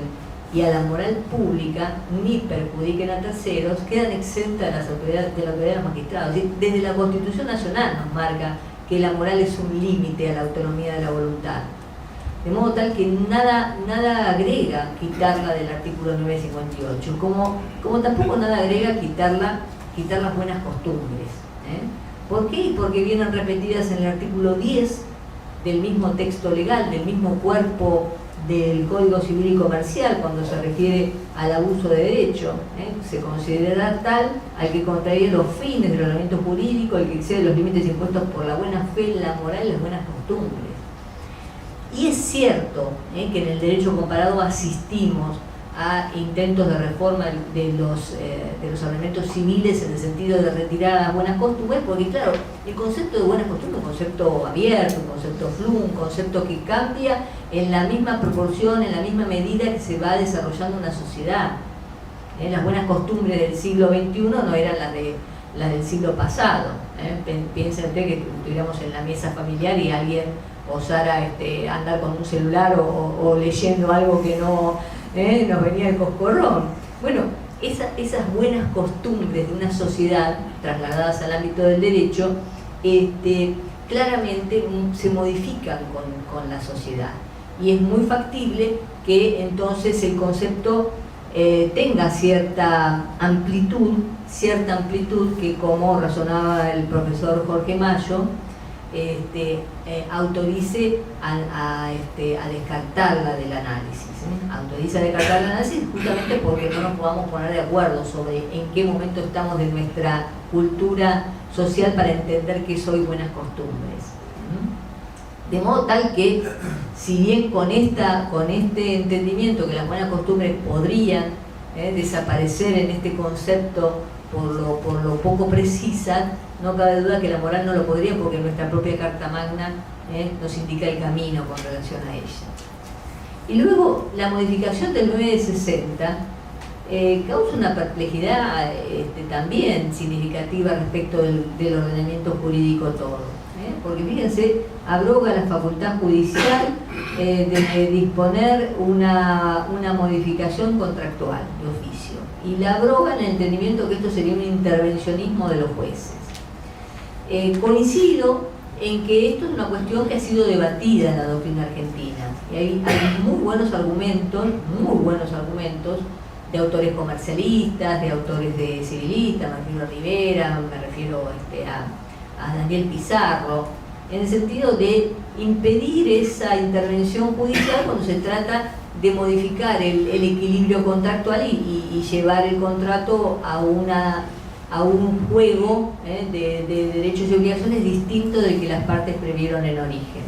y a la moral pública ni perjudiquen a terceros quedan exentas de la autoridad de los magistrados. Desde la Constitución Nacional nos marca que la moral es un límite a la autonomía de la voluntad, de modo tal que nada agrega quitarla del artículo 958, como tampoco nada agrega quitar las buenas costumbres. ¿Por qué? Porque vienen repetidas en el artículo 10 del mismo texto legal, del mismo cuerpo del Código Civil y Comercial, cuando se refiere al abuso de derecho. Se considera tal al que contraría los fines del ordenamiento jurídico, el que excede los límites impuestos por la buena fe, la moral y las buenas costumbres. Y es cierto que en el derecho comparado asistimos a intentos de reforma de los ordenamientos civiles en el sentido de retirar las buenas costumbres, porque claro, el concepto de buenas costumbres es un concepto abierto, un concepto fluo, un concepto que cambia en la misma proporción, en la misma medida que se va desarrollando una sociedad. Las buenas costumbres del siglo XXI no eran las del siglo pasado. Piensen ustedes que estuviéramos en la mesa familiar y alguien osara andar con un celular o leyendo algo que no nos venía de coscorrón. Bueno, esas buenas costumbres de una sociedad trasladadas al ámbito del derecho claramente se modifican con la sociedad, y es muy factible que entonces el concepto tenga cierta amplitud que, como razonaba el profesor Jorge Mayo, autorice a descartarla del análisis. Autoriza a descartarla del análisis justamente porque no nos podamos poner de acuerdo sobre en qué momento estamos de nuestra cultura social para entender qué son buenas costumbres. De modo tal que, si bien con este entendimiento que las buenas costumbres podrían desaparecer en este concepto por lo poco precisa, no cabe duda que la moral no lo podría, porque nuestra propia Carta Magna nos indica el camino con relación a ella. Y luego la modificación del 960 causa una perplejidad también significativa respecto del ordenamiento jurídico todo. Porque fíjense, abroga la facultad judicial de disponer una modificación contractual de oficio, y la abroga en el entendimiento que esto sería un intervencionismo de los jueces. Coincido en que esto es una cuestión que ha sido debatida en la doctrina argentina, y hay muy buenos argumentos de autores comercialistas, de autores de civilistas, me refiero a Rivera, me refiero a Daniel Pizarro, en el sentido de impedir esa intervención judicial cuando se trata de modificar el equilibrio contractual y llevar el contrato a un juego de derechos y obligaciones distinto del que las partes previeron en origen.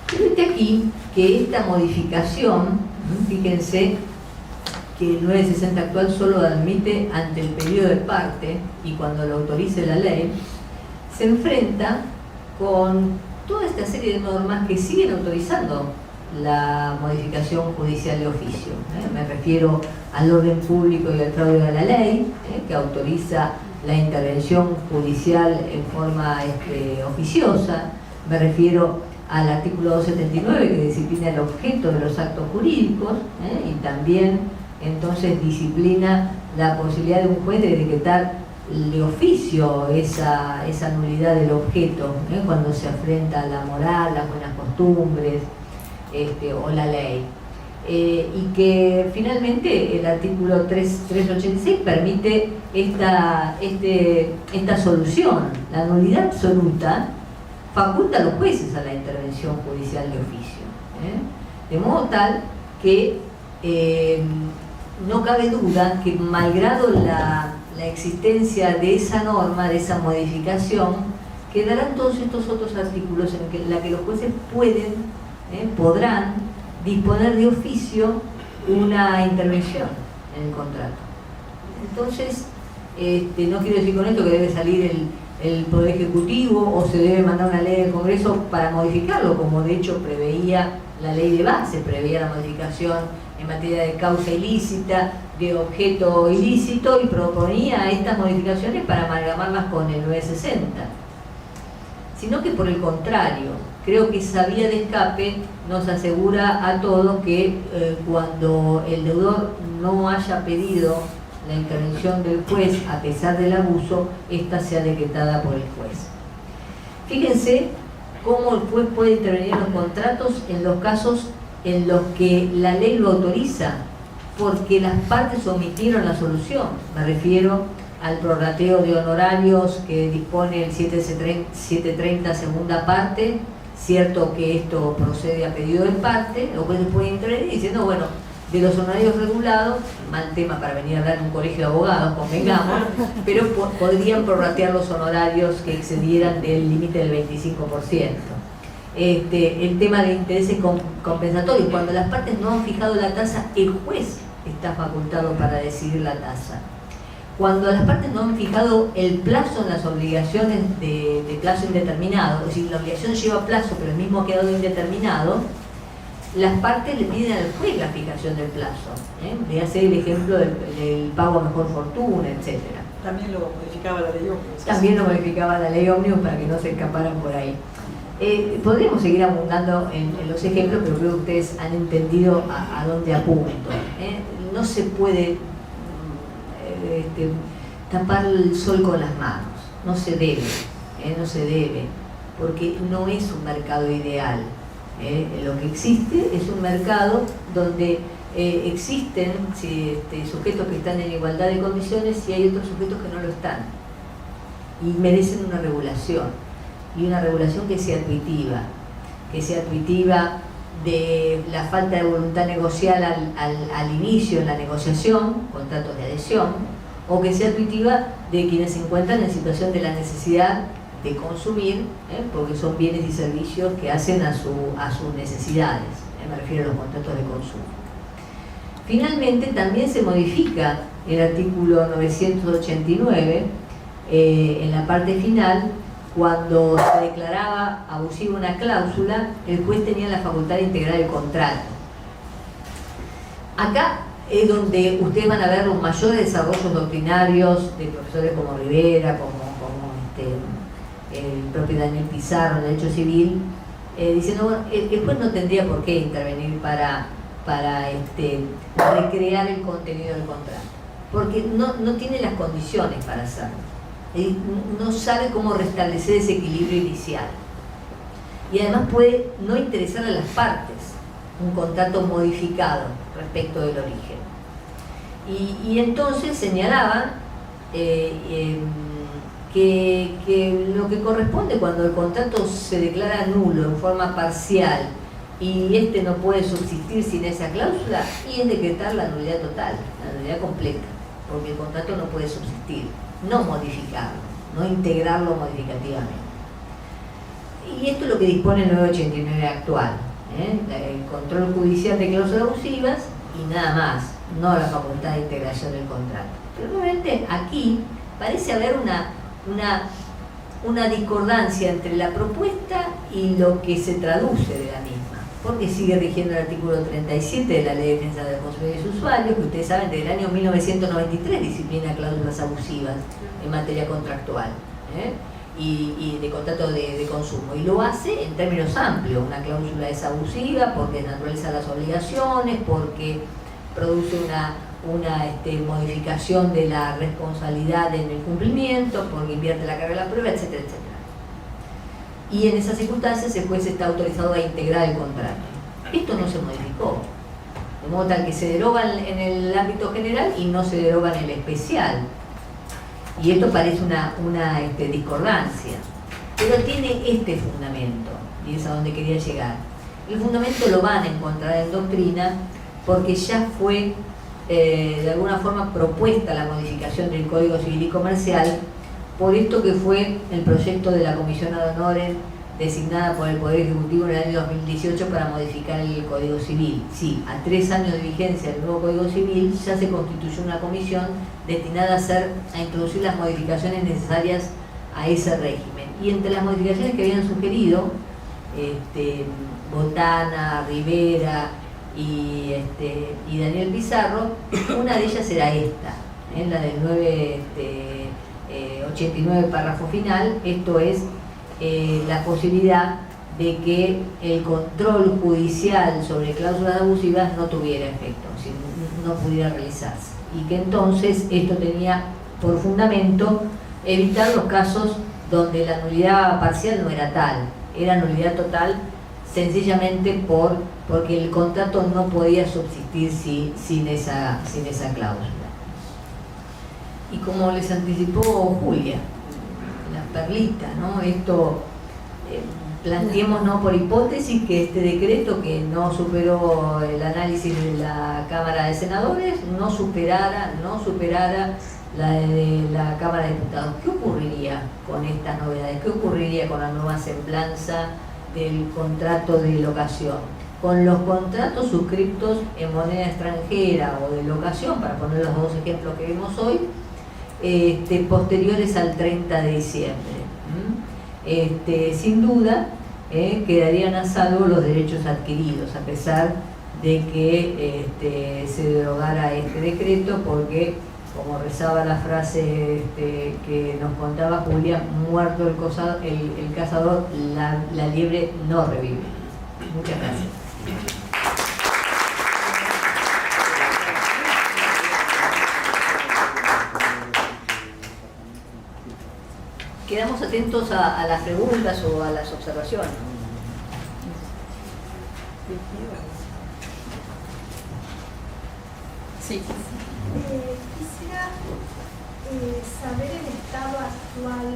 Fíjate aquí que esta modificación, fíjense que el 960 actual solo admite ante el pedido de parte y cuando lo autorice la ley, se enfrenta con toda esta serie de normas que siguen autorizando la modificación judicial de oficio. Me refiero al orden público y al fraude de la ley, que autoriza la intervención judicial en forma oficiosa. Me refiero al artículo 279, que disciplina el objeto de los actos jurídicos, y también entonces disciplina la posibilidad de un juez de decretar de oficio esa nulidad del objeto, cuando se afrenta a la moral, las buenas costumbres o la ley. Y que finalmente el artículo 386 permite esta solución. La nulidad absoluta faculta a los jueces a la intervención judicial de oficio, de modo tal que no cabe duda que, malgrado la existencia de esa norma, de esa modificación, quedarán todos estos otros artículos en la que los jueces podrán disponer de oficio una intervención en el contrato. Entonces, no quiero decir con esto que debe salir el Poder Ejecutivo o se debe mandar una ley del Congreso para modificarlo, como de hecho preveía la ley de base, preveía la modificación en materia de causa ilícita, de objeto ilícito, y proponía estas modificaciones para amalgamarlas con el 960. Sino que, por el contrario, creo que esa vía de escape nos asegura a todos que cuando el deudor no haya pedido la intervención del juez a pesar del abuso, ésta sea decretada por el juez. Fíjense cómo el juez puede intervenir en los contratos en los casos en los que la ley lo autoriza, porque las partes omitieron la solución. Me refiero al prorrateo de honorarios que dispone el 730 segunda parte. Cierto que esto procede a pedido de parte, los jueces pueden intervenir diciendo, bueno, de los honorarios regulados, mal tema para venir a hablar en un colegio de abogados, convengamos, pero podrían prorratear los honorarios que excedieran del límite del 25%. El tema de intereses compensatorios, cuando las partes no han fijado la tasa, el juez está facultado para decidir la tasa. Cuando las partes no han fijado el plazo en las obligaciones de plazo indeterminado, es decir, la obligación lleva plazo pero el mismo ha quedado indeterminado, las partes le piden al juez la fijación del plazo. Voy a hacer el ejemplo del pago a mejor fortuna, etc. También lo modificaba la ley ómnibus. También lo modificaba la ley ómnibus para que no se escaparan por ahí. Podríamos seguir abundando en los ejemplos, pero creo que ustedes han entendido a dónde apunto. No se puede tapar el sol con las manos, no se debe, porque no es un mercado ideal. Lo que existe es un mercado donde existen sujetos que están en igualdad de condiciones y hay otros sujetos que no lo están y merecen una regulación, y una regulación que sea tuitiva de la falta de voluntad negocial al inicio en la negociación, contratos de adhesión, o que sea tuitiva de quienes se encuentran en situación de la necesidad de consumir, porque son bienes y servicios que hacen a sus necesidades, me refiero a los contratos de consumo. Finalmente también se modifica el artículo 989 en la parte final. Cuando se declaraba abusiva una cláusula, el juez tenía la facultad de integrar el contrato. Acá es donde ustedes van a ver los mayores desarrollos doctrinarios de profesores como Rivera, como el propio Daniel Pizarro, en Derecho Civil, diciendo, bueno, el juez no tendría por qué intervenir para recrear el contenido del contrato, porque no tiene las condiciones para hacerlo. No sabe cómo restablecer ese equilibrio inicial. Y además puede no interesar a las partes un contrato modificado respecto del origen. Y entonces señalaban que lo que corresponde cuando el contrato se declara nulo en forma parcial y no puede subsistir sin esa cláusula, y es decretar la nulidad total, la nulidad completa, porque el contrato no puede subsistir, no modificarlo, no integrarlo modificativamente. Y esto es lo que dispone el 989 actual, el control judicial de cláusulas abusivas y nada más, no la facultad de integración del contrato. Pero realmente aquí parece haber una discordancia entre la propuesta y lo que se traduce de la misma, porque sigue rigiendo el artículo 37 de la Ley de Defensa de los Consumidores y Usuarios, que ustedes saben desde el año 1993 disciplina cláusulas abusivas en materia contractual y de contrato de consumo, y lo hace en términos amplios. Una cláusula es abusiva porque naturaliza las obligaciones, porque produce una modificación de la responsabilidad en el cumplimiento, porque invierte la carga de la prueba, etcétera, etcétera. Y en esas circunstancias el juez está autorizado a integrar el contrato. Esto no se modificó, de modo tal que se deroga en el ámbito general y no se deroga en el especial. Y esto parece una discordancia, pero tiene este fundamento, y es a donde quería llegar. El fundamento lo van a encontrar en doctrina porque ya fue de alguna forma propuesta la modificación del Código Civil y Comercial por esto que fue el proyecto de la Comisión ad honorem designada por el Poder Ejecutivo en el año 2018 para modificar el Código Civil. Sí, a 3 años de vigencia del nuevo Código Civil ya se constituyó una comisión destinada a introducir las modificaciones necesarias a ese régimen. Y entre las modificaciones que habían sugerido Botana, Rivera y Daniel Pizarro, una de ellas era esta, la del 989 párrafo final. Esto es la posibilidad de que el control judicial sobre cláusulas abusivas no tuviera efecto, es decir, no pudiera realizarse, y que entonces esto tenía por fundamento evitar los casos donde la nulidad parcial no era tal, era nulidad total, sencillamente porque el contrato no podía subsistir sin esa cláusula. Y como les anticipó Julia, la perlita, ¿no? Esto, planteémonos por hipótesis que este decreto, que no superó el análisis de la Cámara de Senadores, no superara la de la Cámara de Diputados. ¿Qué ocurriría con estas novedades? ¿Qué ocurriría con la nueva semblanza del contrato de locación? Con los contratos suscriptos en moneda extranjera o de locación, para poner los dos ejemplos que vimos hoy, posteriores al 30 de diciembre. Sin duda quedarían a salvo los derechos adquiridos, a pesar de que se derogara este decreto, porque, como rezaba la frase que nos contaba Julia, muerto el cazador, la liebre no revive. Muchas gracias. Quedamos atentos a las preguntas o a las observaciones. Sí. Quisiera saber el estado actual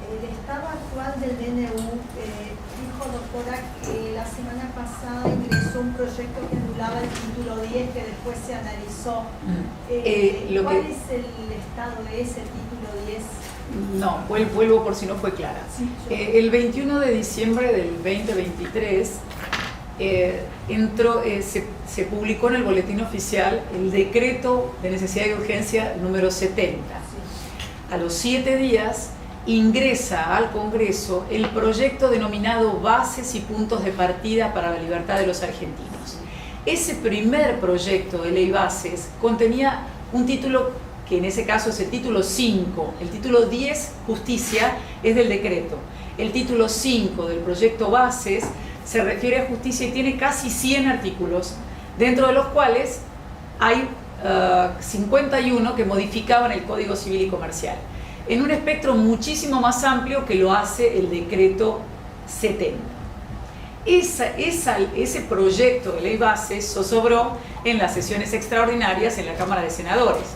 el estado actual del DNU, dijo doctora que la semana pasada ingresó un proyecto que anulaba el título 10 que después se analizó. ¿Cuál es el estado de ese título 10? No, vuelvo por si no fue clara. Sí, El 21 de diciembre del 2023 se publicó en el boletín oficial el decreto de necesidad y urgencia número 70. A los 7 días ingresa al Congreso el proyecto denominado Bases y Puntos de Partida para la Libertad de los Argentinos. Ese primer proyecto de ley bases contenía un título que en ese caso es el título 5, el título 10, justicia, es del decreto. El título 5 del proyecto bases se refiere a justicia y tiene casi 100 artículos, dentro de los cuales hay 51 que modificaban el Código Civil y Comercial, en un espectro muchísimo más amplio que lo hace el decreto 70. Ese proyecto de ley bases zozobró en las sesiones extraordinarias en la Cámara de Senadores.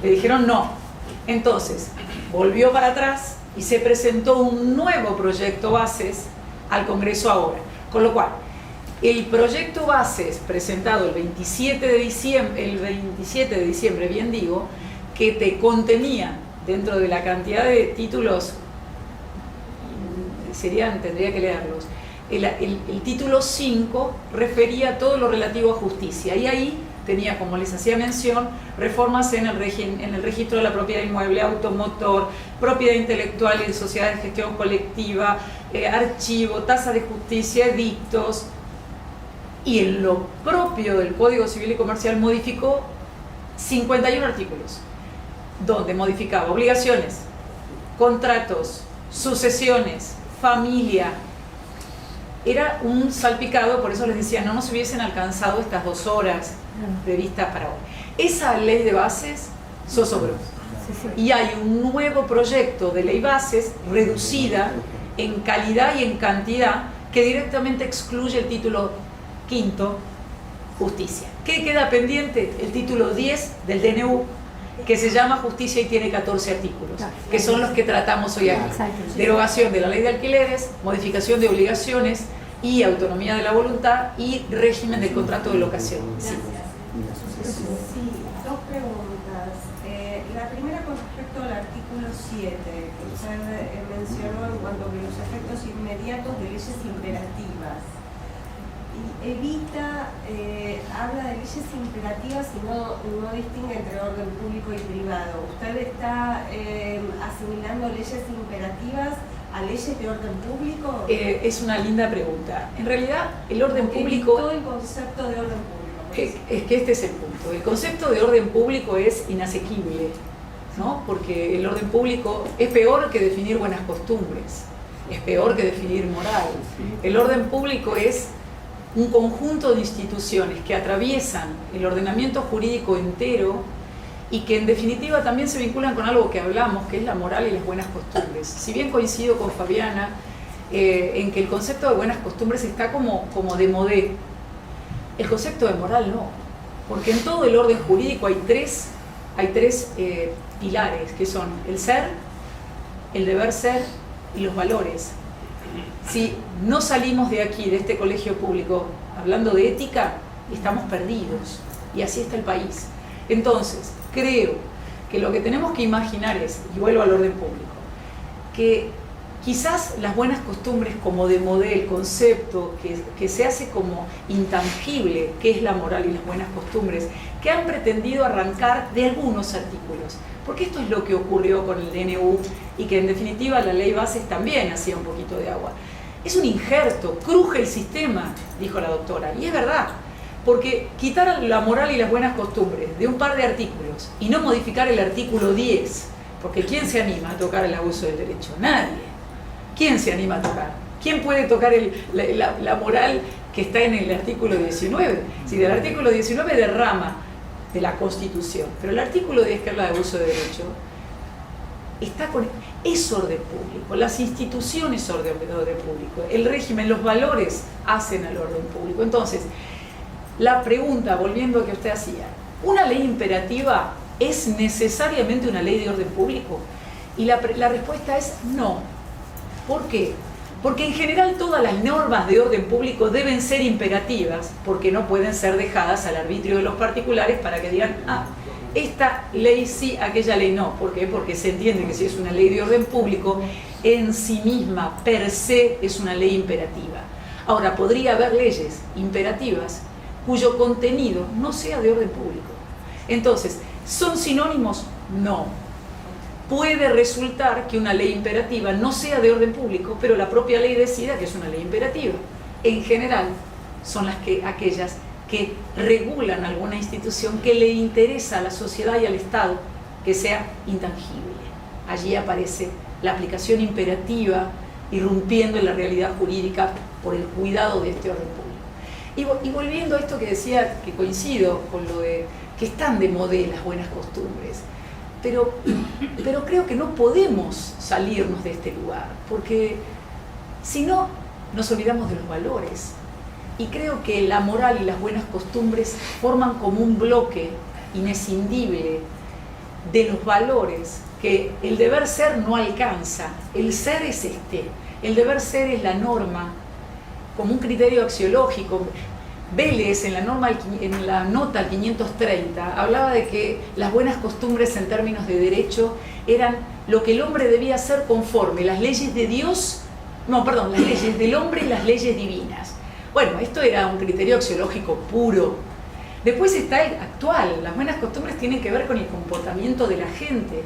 Le dijeron no. Entonces, volvió para atrás y se presentó un nuevo proyecto bases al Congreso ahora. Con lo cual, el proyecto bases presentado el 27 de diciembre, bien digo, que te contenía dentro de la cantidad de títulos, tendría que leerlos, el título 5 refería a todo lo relativo a justicia y ahí tenía, como les hacía mención, reformas en el registro de la propiedad inmueble, automotor, propiedad intelectual y sociedad de gestión colectiva, archivo, tasa de justicia, edictos, y en lo propio del Código Civil y Comercial modificó 51 artículos, donde modificaba obligaciones, contratos, sucesiones, familia. Era un salpicado, por eso les decía, no nos hubiesen alcanzado estas 2 horas previstas para hoy. Esa ley de bases zozobró. Y hay un nuevo proyecto de ley bases reducida en calidad y en cantidad que directamente excluye el título 5, justicia. ¿Qué queda pendiente? El título 10 del DNU, que se llama justicia y tiene 14 artículos, que son los que tratamos hoy aquí. Derogación de la ley de alquileres, modificación de obligaciones y autonomía de la voluntad y régimen del contrato de locación. Sí. Sí, 2 preguntas. La primera con respecto al artículo 7, que usted mencionó en cuanto a los efectos inmediatos de leyes imperativas. Habla de leyes imperativas y no distingue entre orden público y privado. ¿Usted está asimilando leyes imperativas a leyes de orden público? Es una linda pregunta. En realidad, el orden Porque público... todo el concepto de orden público. Es que este es el punto. El concepto de orden público es inasequible, ¿no? Porque el orden público es peor que definir buenas costumbres, es peor que definir moral. El orden público es un conjunto de instituciones que atraviesan el ordenamiento jurídico entero y que en definitiva también se vinculan con algo que hablamos, que es la moral y las buenas costumbres. Si bien coincido con Fabiana en que el concepto de buenas costumbres está como de modé, el concepto de moral no, porque en todo el orden jurídico hay tres pilares, que son el ser, el deber ser y los valores. Si no salimos de aquí, de este colegio público, hablando de ética, estamos perdidos, y así está el país. Entonces, creo que lo que tenemos que imaginar es, y vuelvo al orden público, que quizás las buenas costumbres como de modelo, concepto que se hace como intangible, que es la moral y las buenas costumbres, que han pretendido arrancar de algunos artículos. Porque esto es lo que ocurrió con el DNU y que en definitiva la ley bases también hacía un poquito de agua. Es un injerto, cruje el sistema, dijo la doctora, y es verdad, porque quitar la moral y las buenas costumbres de un par de artículos y no modificar el artículo 10, porque ¿quién se anima a tocar el abuso del derecho? Nadie. ¿Quién se anima a tocar? ¿Quién puede tocar la moral que está en el artículo 19? Si del artículo 19 derrama de la Constitución, pero el artículo 10 que habla de abuso de derecho es orden público, las instituciones son orden público, el régimen, los valores hacen al orden público. Entonces, la pregunta, volviendo a que usted hacía, ¿una ley imperativa es necesariamente una ley de orden público? Y la respuesta es no. ¿Por qué? Porque en general todas las normas de orden público deben ser imperativas, porque no pueden ser dejadas al arbitrio de los particulares para que digan, ah, esta ley sí, aquella ley no. ¿Por qué? Porque se entiende que si es una ley de orden público, en sí misma, per se, es una ley imperativa. Ahora, podría haber leyes imperativas cuyo contenido no sea de orden público. Entonces, ¿son sinónimos? No. Puede resultar que una ley imperativa no sea de orden público, pero la propia ley decida que es una ley imperativa. En general, son aquellas que regulan alguna institución que le interesa a la sociedad y al Estado que sea intangible. Allí aparece la aplicación imperativa, irrumpiendo en la realidad jurídica por el cuidado de este orden público. Y volviendo a esto que decía, que coincido con lo de que están de moda las buenas costumbres, pero creo que no podemos salirnos de este lugar, porque si no, nos olvidamos de los valores. Y creo que la moral y las buenas costumbres forman como un bloque inescindible de los valores que el deber ser no alcanza. El ser es el deber ser es la norma, como un criterio axiológico. Vélez, en la nota 530, hablaba de que las buenas costumbres en términos de derecho eran lo que el hombre debía hacer conforme las leyes de Dios, las leyes del hombre y las leyes divinas. Bueno, esto era un criterio axiológico puro. Después está el actual. Las buenas costumbres tienen que ver con el comportamiento de la gente,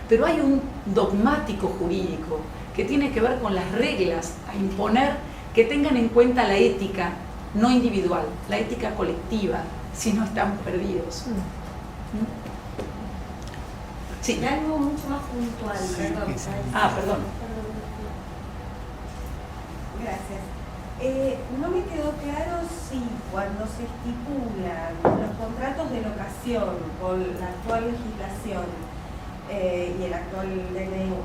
pero hay un dogmático jurídico que tiene que ver con las reglas a imponer que tengan en cuenta la ética no individual, la ética colectiva, si no estamos perdidos. Sí. Y algo mucho más puntual, perdón. Perdón. Gracias. No me quedó claro si cuando se estipulan los contratos de locación con la actual legislación y el actual DNU,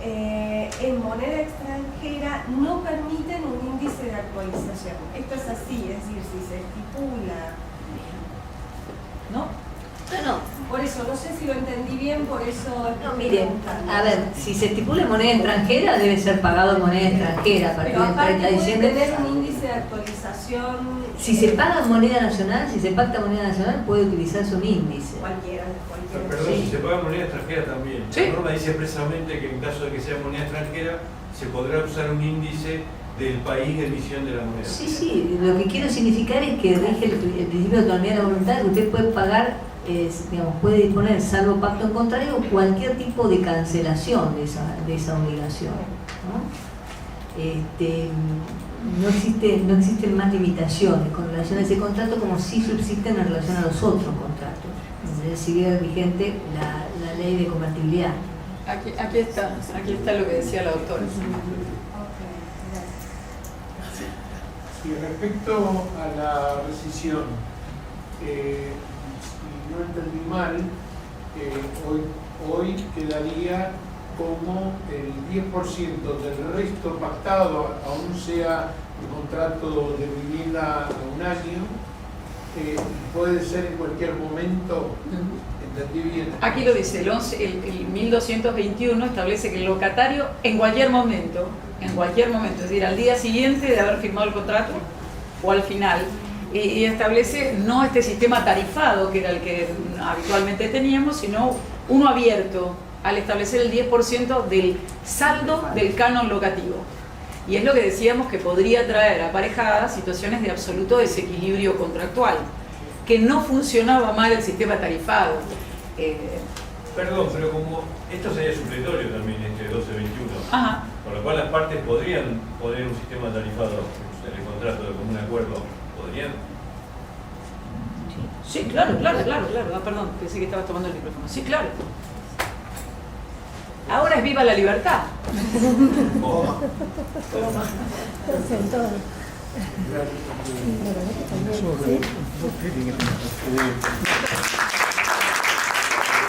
en moneda extranjera no permiten un índice de actualización. Esto es así, es decir, si se estipula, ¿no? No. Por eso, no sé si lo entendí bien, por eso... No, miren, a ver, si se estipula en moneda extranjera, debe ser pagado en moneda extranjera a partir Pero del aparte 30 de diciembre. puede tener un índice de actualización... Si se paga en moneda nacional, si se pacta moneda nacional, puede utilizarse un índice. Cualquiera. Perdón, Sí. si se paga moneda extranjera también. Sí. La norma dice expresamente que en caso de que sea moneda extranjera, se podrá usar un índice del país de emisión de la moneda. Sí, lo que quiero significar es que rige el principio de autonomía de la voluntad, que usted puede pagar, puede disponer, salvo pacto en contrario, cualquier tipo de cancelación de esa obligación, ¿no? No existen más limitaciones con relación a ese contrato, como sí subsisten en relación a los otros contratos. Sigue vigente la ley de convertibilidad. Aquí está lo que decía la doctora. Y respecto a la rescisión, si no entendí mal, hoy quedaría como el 10% del resto pactado, aún sea un contrato de vivienda a un año, puede ser en cualquier momento. ¿Entendí bien? Aquí lo dice, el 1221 establece que el locatario en cualquier momento, es decir, al día siguiente de haber firmado el contrato o al final, y establece no este sistema tarifado que era el que habitualmente teníamos, sino uno abierto al establecer el 10% del saldo del canon locativo. Y es lo que decíamos que podría traer aparejadas situaciones de absoluto desequilibrio contractual, que no funcionaba mal el sistema tarifado. Perdón, pero como esto sería supletorio también, este 1221, Ajá. por lo cual las partes podrían poner un sistema tarifado en el contrato de común acuerdo, ¿podrían? Sí, claro. Perdón, pensé que estabas tomando el micrófono. Sí, claro. Ahora es viva la libertad. Gracias.